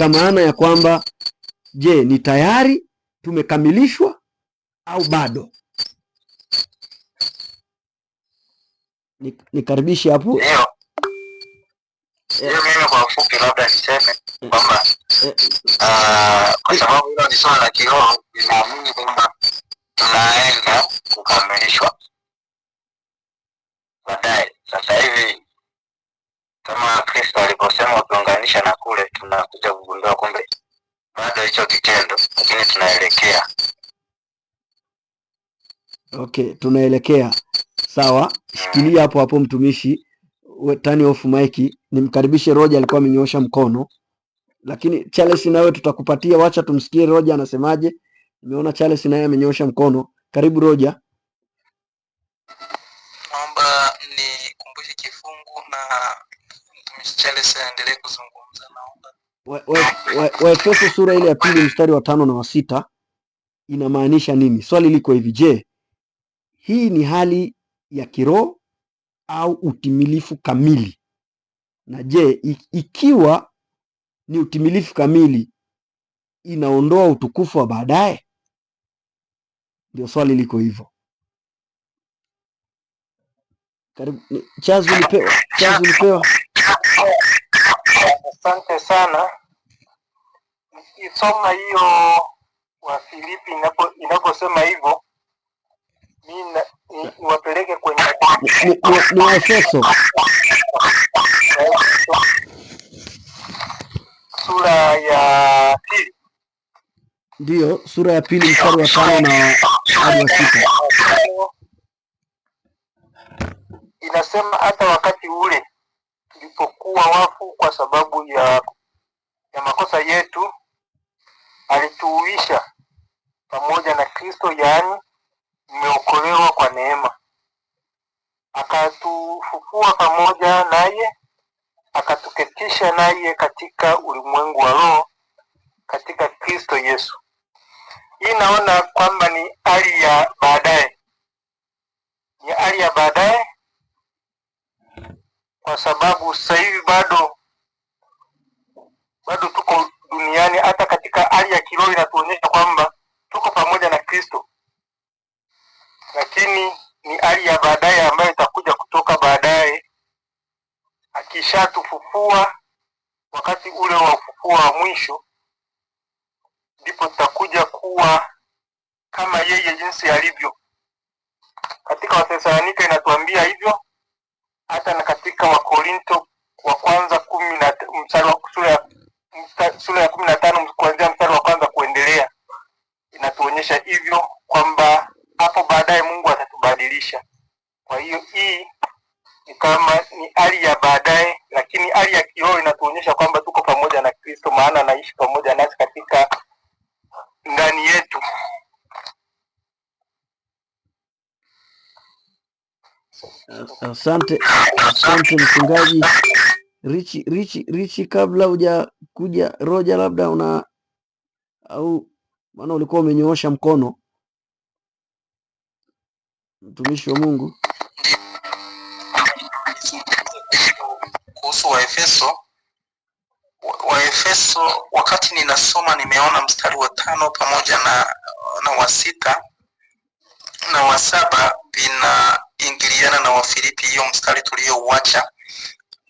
maana ya kwamba, je, ni tayari tumekamilishwa au bado? Nikaribishe hapo. Ndio mimi kwa ufupi labda niseme kwamba kwa sababu hilo ni swala la kiroho, ninaamini kwamba tunaenda kukamilishwa baadaye. Sasa hivi kama Kristo aliposema ukiunganisha na kule, tunakuja kugundua kumbe bado hicho kitendo, lakini tunaelekea. Okay, tunaelekea. Sawa, shikilia hapo mtumishi. Turn off mic. Nimkaribishe Roger, alikuwa amenyoosha mkono, lakini Charles nawe tutakupatia. Wacha tumsikie Roger anasemaje. Nimeona Charles naye amenyoosha mkono. Karibu Roger. Naomba nikumbushe kifungu na mtumishi Charles aendelee kuzungumza. Naomba Waefeso sura ile ya 2 mstari wa 5 na wa 6 inamaanisha nini? Swali liko hivi: je, hii ni hali ya kiroho au utimilifu kamili? Na je, ikiwa ni utimilifu kamili, inaondoa utukufu wa baadaye? Ndio swali liko hivyo. Karibu Chazi, ulipewa. Asante sana. Nikisoma hiyo wa Filipi inaposema hivyo, mimi niwapeleke kwenye ni Waefeso sura ya 2. Ndio, sura ya 2 mstari wa 5 na hadi wa 6. Inasema hata wakati ule tulipokuwa wafu kwa sababu ya makosa yetu, alituuisha pamoja na Kristo, yaani mmeokolewa kwa neema. Akatufufua pamoja naye, akatuketisha naye katika ulimwengu wa roho katika Kristo Yesu. Hii naona kwamba ni hali ya baadaye, kwa sababu sasa hivi bado tuko duniani. Hata katika hali ya kiroho inatuonyesha kwamba tuko pamoja na Kristo, lakini ni hali ya baadaye ambayo itakuja kutoka baadaye, akishatufufua. Wakati ule wa ufufuo wa mwisho, ndipo tutakuja kuwa kama yeye jinsi alivyo. Katika Wathesalonika inatuambia hivyo, hata na katika Wakorinto wa kwanza sura ya 15 kuanzia mstari wa kwanza kuendelea, inatuonyesha hivyo kwamba hapo baadaye Mungu atatubadilisha. Kwa hiyo hii ni kama ni hali ya baadaye, lakini hali ya kiroho inatuonyesha kwamba tuko pamoja na Kristo, maana anaishi pamoja nasi katika ndani yetu. Asante mchungaji Richi. Kabla huja kuja Roja, labda una au maana ulikuwa umenyoosha mkono, mtumishi wa Mungu. Kuhusu Waefeso, wakati ninasoma nimeona mstari wa 5 pamoja na wa 6 na wa 7 vinaingiliana na Wafilipi, hiyo mstari tuliouacha.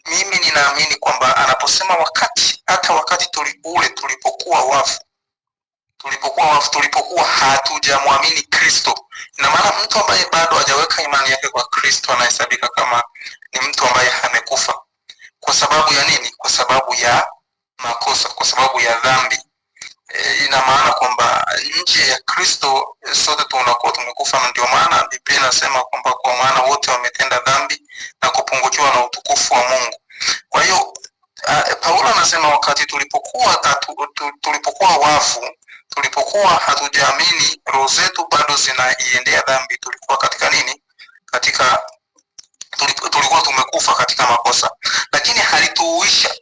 Mimi ninaamini kwamba anaposema wakati tulipokuwa wafu, tulipokuwa hatujamwamini Kristo, ina maana mtu ambaye bado hajaweka imani yake kwa Kristo anahesabika kama ni mtu ambaye amekufa. Kwa sababu ya nini? Kwa sababu ya makosa, kwa sababu ya dhambi. Ina maana kwamba nje ya Kristo sote tunakuwa tumekufa, na ndio maana Biblia inasema kwamba kwa maana wote wametenda dhambi na kupungukiwa na utukufu wa Mungu. Kwa hiyo Paulo anasema wakati tulipokuwa wafu, tulipokuwa hatujaamini, roho zetu bado zinaiendea dhambi, tulikuwa katika nini? Tulikuwa tumekufa katika makosa, lakini halituuisha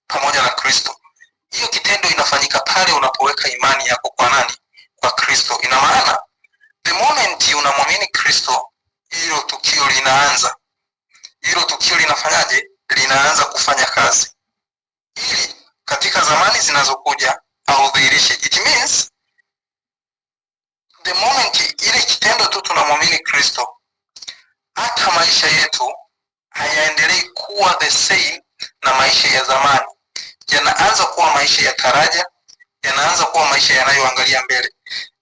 pamoja na Kristo. Hiyo kitendo inafanyika pale unapoweka imani yako kwa nani? Kwa Kristo. Ina maana the moment unamwamini Kristo, hilo tukio linaanza. Hilo tukio linafanyaje? Linaanza kufanya kazi, ili katika zamani zinazokuja au dhihirishe. It means the moment ile kitendo tu tunamwamini Kristo, hata maisha yetu hayaendelei kuwa the same na maisha ya zamani. Yanaanza kuwa maisha ya taraja, yanaanza kuwa maisha yanayoangalia mbele.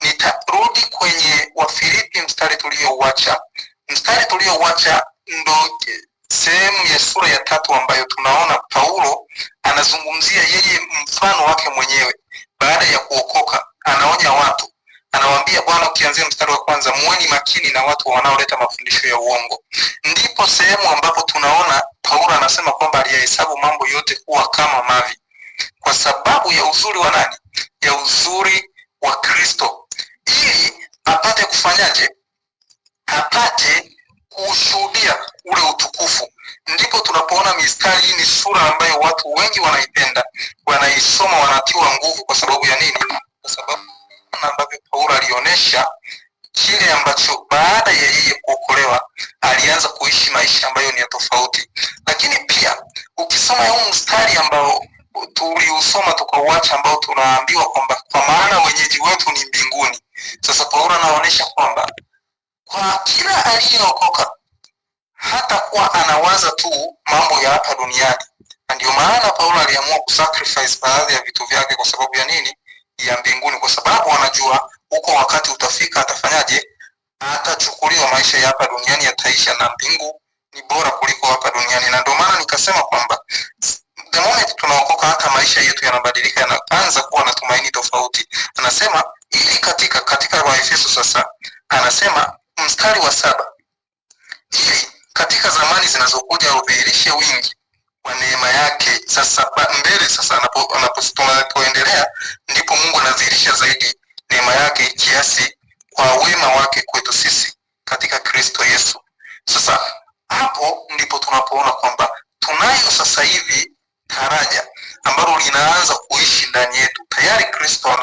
Nitarudi kwenye Wafilipi mstari tuliouacha ndo sehemu ya sura ya 3 ambayo tunaona Paulo anazungumzia yeye mfano wake mwenyewe baada ya kuokoka. Anaonya watu, anawaambia Bwana, ukianzia mstari wa 1, muweni makini na watu wanaoleta mafundisho ya uongo. Ndipo sehemu ambapo tunaona Paulo anasema kwamba aliyahesabu mambo yote kuwa kama mavi kwa sababu ya uzuri wa nani? Ya uzuri wa Kristo, ili apate kufanyaje? Apate kushuhudia ule utukufu. Ndipo tunapoona mistari hii ni sura ambayo watu wengi wanaipenda, wanaisoma, wanatiwa nguvu. Kwa sababu ya nini? Kwa sababu ambavyo Paulo alionyesha kile ambacho baada ya yeye kuokolewa alianza kuishi maisha ambayo ni ya tofauti. Lakini pia ukisoma huu mstari ambao tuliusoma tukauacha, ambao tunaambiwa kwamba kwa maana wenyeji wetu ni mbinguni. Sasa Paulo anaonyesha kwamba kwa kila aliyeokoka hata kuwa anawaza tu mambo ya hapa duniani, na ndio maana Paulo aliamua kusacrifice baadhi ya vitu vyake. Kwa sababu ya nini? Ya mbinguni. Kwa sababu anajua huko wakati utafika atafanyaje? Atachukuliwa. Maisha ya hapa duniani yataisha na mbingu ni bora kuliko hapa duniani. Na ndio maana nikasema kwamba the moment tunaokoka hata maisha yetu yanabadilika, yanaanza kuwa na tumaini tofauti. Anasema ili katika Waefeso sasa anasema mstari wa 7, ili katika zamani zinazokuja udhihirishe wingi wa neema yake. Sasa mbele sasa anapoendelea ndipo Mungu anadhihirisha zaidi neema yake kiasi kwa wema wake kwetu sisi katika Kristo Yesu. Sasa hapo ndipo tunapoona kwamba tunayo sasa hivi taraja ambalo linaanza kuishi ndani yetu. Tayari Kristo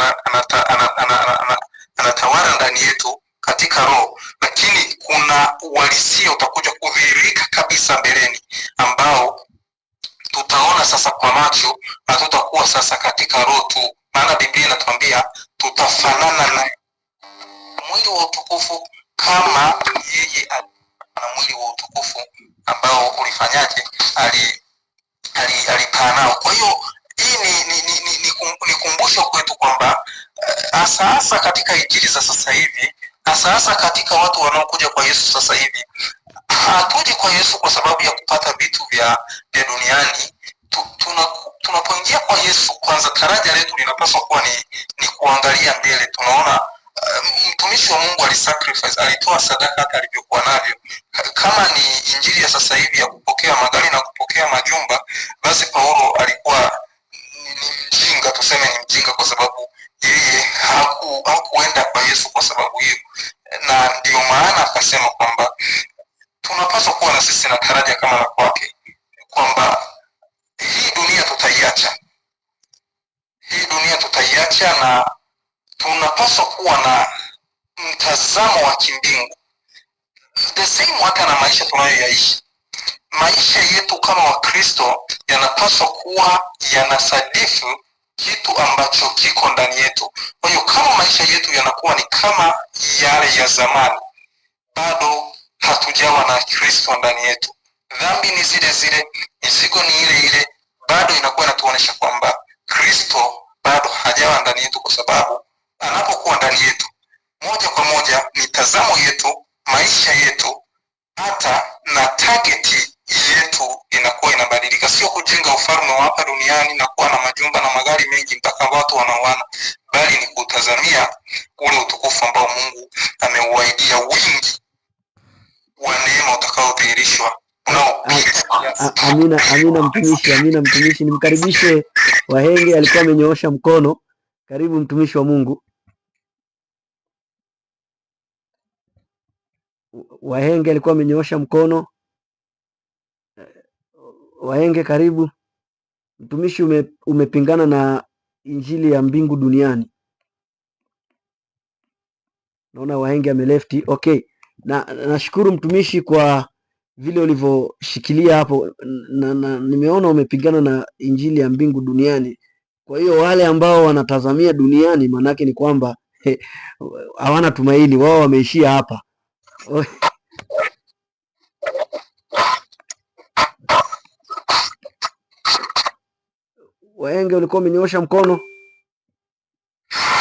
anatawala ndani yetu katika roho, lakini kuna uhalisia utakuja kudhihirika kabisa mbeleni, ambao tutaona sasa kwa macho na tutakuwa sasa katika roho tu. Maana Biblia inatuambia tutafanana na mwili wa utukufu kama yeye ana mwili wa utukufu ambao ulifanyaje? Alipaa nao. Kwa hiyo hii ni kumbusho kwetu kwamba hasa katika injili za sasa hivi, hasa katika watu wanaokuja kwa Yesu sasa hivi, hatuji kwa Yesu kwa sababu ya kupata vitu vya duniani. Tunapoingia kwa Yesu, kwanza taraja letu linapaswa kuwa ni kuangalia mbele. Tunaona mtumishi wa Mungu alisacrifice, alitoa sadaka hata alivyokuwa navyo. Kama ni injili ya sasa hivi ya kupokea magari na kupokea majumba, basi Paulo alikuwa ni mjinga, tuseme ni mjinga, kwa sababu yeye hakuenda kwa Yesu kwa sababu hiyo, na ndio maana akasema kwamba tunapaswa kuwa na sisi na daraja kama la kwake, kwamba hii dunia tutaiacha na tunapaswa kuwa na mtazamo wa kimbingu. The same hata na maisha tunayoyaishi, maisha yetu kama Wakristo yanapaswa kuwa yanasadifu kitu ambacho kiko ndani yetu. Kwa hiyo kama maisha yetu yanakuwa ni kama yale ya zamani, bado hatujawa na Kristo ndani yetu. Dhambi ni zile zile, mizigo ni ile ile, bado inakuwa inatuonyesha kwamba Kristo bado hajawa ndani yetu, kwa sababu anapokuwa ndani yetu, moja kwa moja mitazamo yetu, maisha yetu, hata na target yetu inakuwa inabadilika. Sio kujenga ufalme wa hapa duniani na kuwa na majumba na magari mengi mpaka watu wanaoana, bali ni kutazamia ule utukufu ambao Mungu ameuahidia, wingi wa neema utakaodhihirishwa. Amina mtumishi, nimkaribishe Wahenge, alikuwa amenyoosha mkono. Karibu mtumishi wa Mungu. Wahenge alikuwa amenyoosha mkono. Wahenge, karibu. Mtumishi, umepingana na injili ya mbingu duniani. Naona Wahenge amelefti. Okay, na nashukuru mtumishi kwa vile ulivyoshikilia hapo, na nimeona umepigana na injili ya mbingu duniani. Kwa hiyo wale ambao wanatazamia duniani, manake ni kwamba hawana tumaini, wao wameishia hapa. Wahenge, ulikuwa umenyoosha mkono.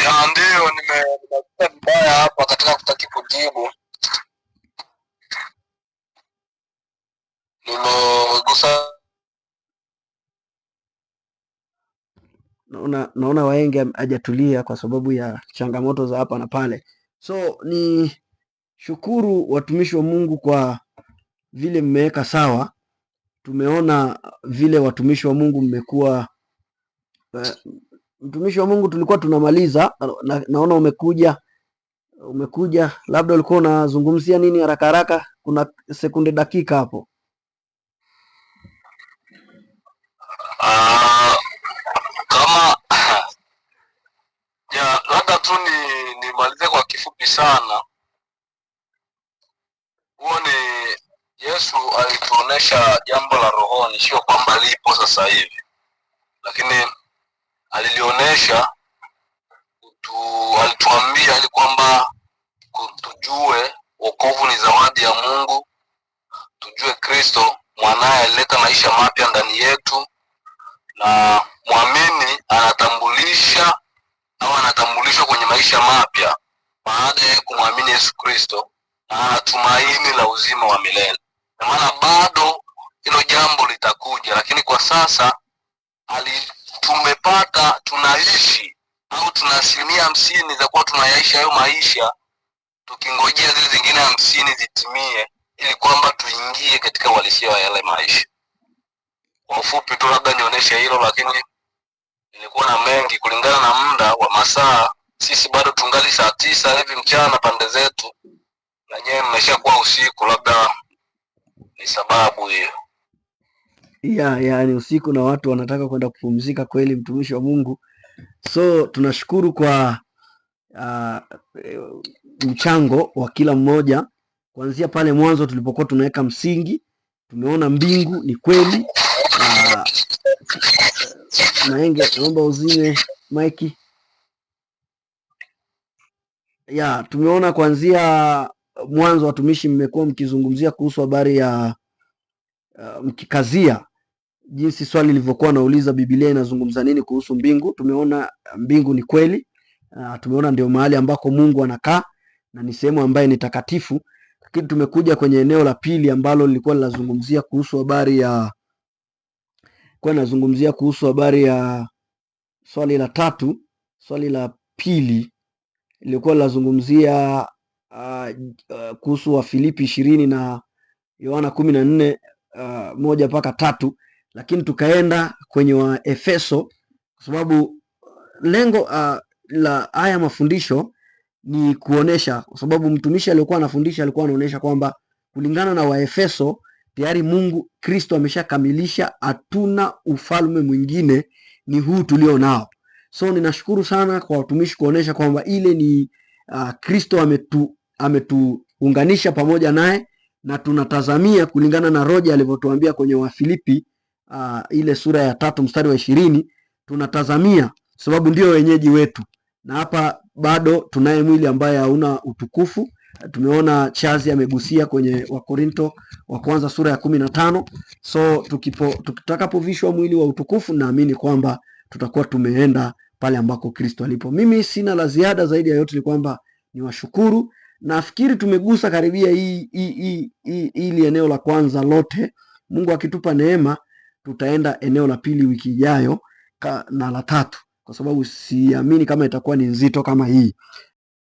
Ya ndio, nimekuwa mbaya hapa katika kutaki kujibu. Nimegusa. Naona Wahenge hajatulia kwa sababu ya changamoto za hapa na pale. So ni shukuru watumishi wa Mungu kwa vile mmeweka sawa. Tumeona vile watumishi wa Mungu mmekuwa. Mtumishi wa Mungu, tulikuwa tunamaliza, naona umekuja, labda ulikuwa unazungumzia nini haraka haraka? Kuna sekunde dakika hapo. Kama ya labda tu nimalize kwa kifupi sana. Huo ni Yesu alituonesha jambo la rohoni, sio kwamba lipo sasa hivi, lakini alilionyesha, alituambia ili kwamba tujue wokovu ni zawadi ya Mungu, tujue Kristo mwanaye alileta maisha mapya ndani yetu, na muamini anatambulisha au anatambulishwa kwenye maisha mapya baada ya kumwamini Yesu Kristo, na anatumaini la uzima wa milele. Kwa maana bado hilo jambo litakuja, lakini kwa sasa tumepata, tunaishi au tuna 50% za kuwa tunayaishi hayo maisha, tukingojea zile zingine 50 zitimie ili kwamba tuingie katika uhalisia wa yale maisha. Kwa ufupi tu labda nionyeshe hilo, lakini nilikuwa na mengi kulingana na muda wa masaa. Sisi bado tungali saa 9 hivi mchana pande zetu, na nyewe mmeshakuwa usiku, labda ni sababu hiyo. Ni usiku na watu wanataka kwenda kupumzika kweli, mtumishi wa Mungu. So tunashukuru kwa mchango wa kila mmoja, kuanzia pale mwanzo tulipokuwa tunaweka msingi. Tumeona mbingu ni kweli. Wahenge, naomba uzime maiki. Tumeona kuanzia mwanzo watumishi mmekuwa mkizungumzia kuhusu habari ya mkikazia jinsi swali lilivyokuwa nauliza, Biblia inazungumza nini kuhusu mbingu. Tumeona mbingu ni kweli. Tumeona ndio mahali ambako Mungu anakaa na ni sehemu ambayo ni takatifu. Lakini tumekuja kwenye eneo la pili ambalo lilikuwa linazungumzia kuhusu habari ya swali la tatu. Swali la pili lilikuwa linazungumzia kuhusu Wafilipi 20 Yohana 14:1-3, lakini tukaenda kwenye Waefeso kwa sababu lengo la haya mafundisho ni kuonesha, kwa sababu mtumishi aliyokuwa anafundisha alikuwa anaonesha kwamba kulingana na Waefeso tayari Mungu Kristo ameshakamilisha, hatuna ufalme mwingine, ni huu tulio nao. So ninashukuru sana kwa watumishi kuonesha kwamba ile ni Kristo ametuunganisha pamoja naye, na tunatazamia kulingana na Roja alivyotuambia kwenye Wafilipi ile sura ya 3:20, tunatazamia sababu ndio wenyeji wetu, na hapa bado tunaye mwili ambaye hauna utukufu. Tumeona Chazi amegusia kwenye Wakorinto wa kwanza sura ya 15. So tutakapovishwa mwili wa utukufu, naamini kwamba tutakuwa tumeenda pale ambako Kristo alipo. Mimi sina la ziada zaidi ya yote, ni kwamba niwashukuru. Nafikiri tumegusa karibia hili eneo la kwanza lote. Mungu akitupa neema, tutaenda eneo la pili wiki ijayo na la tatu, kwa sababu siamini kama itakuwa ni nzito kama hii.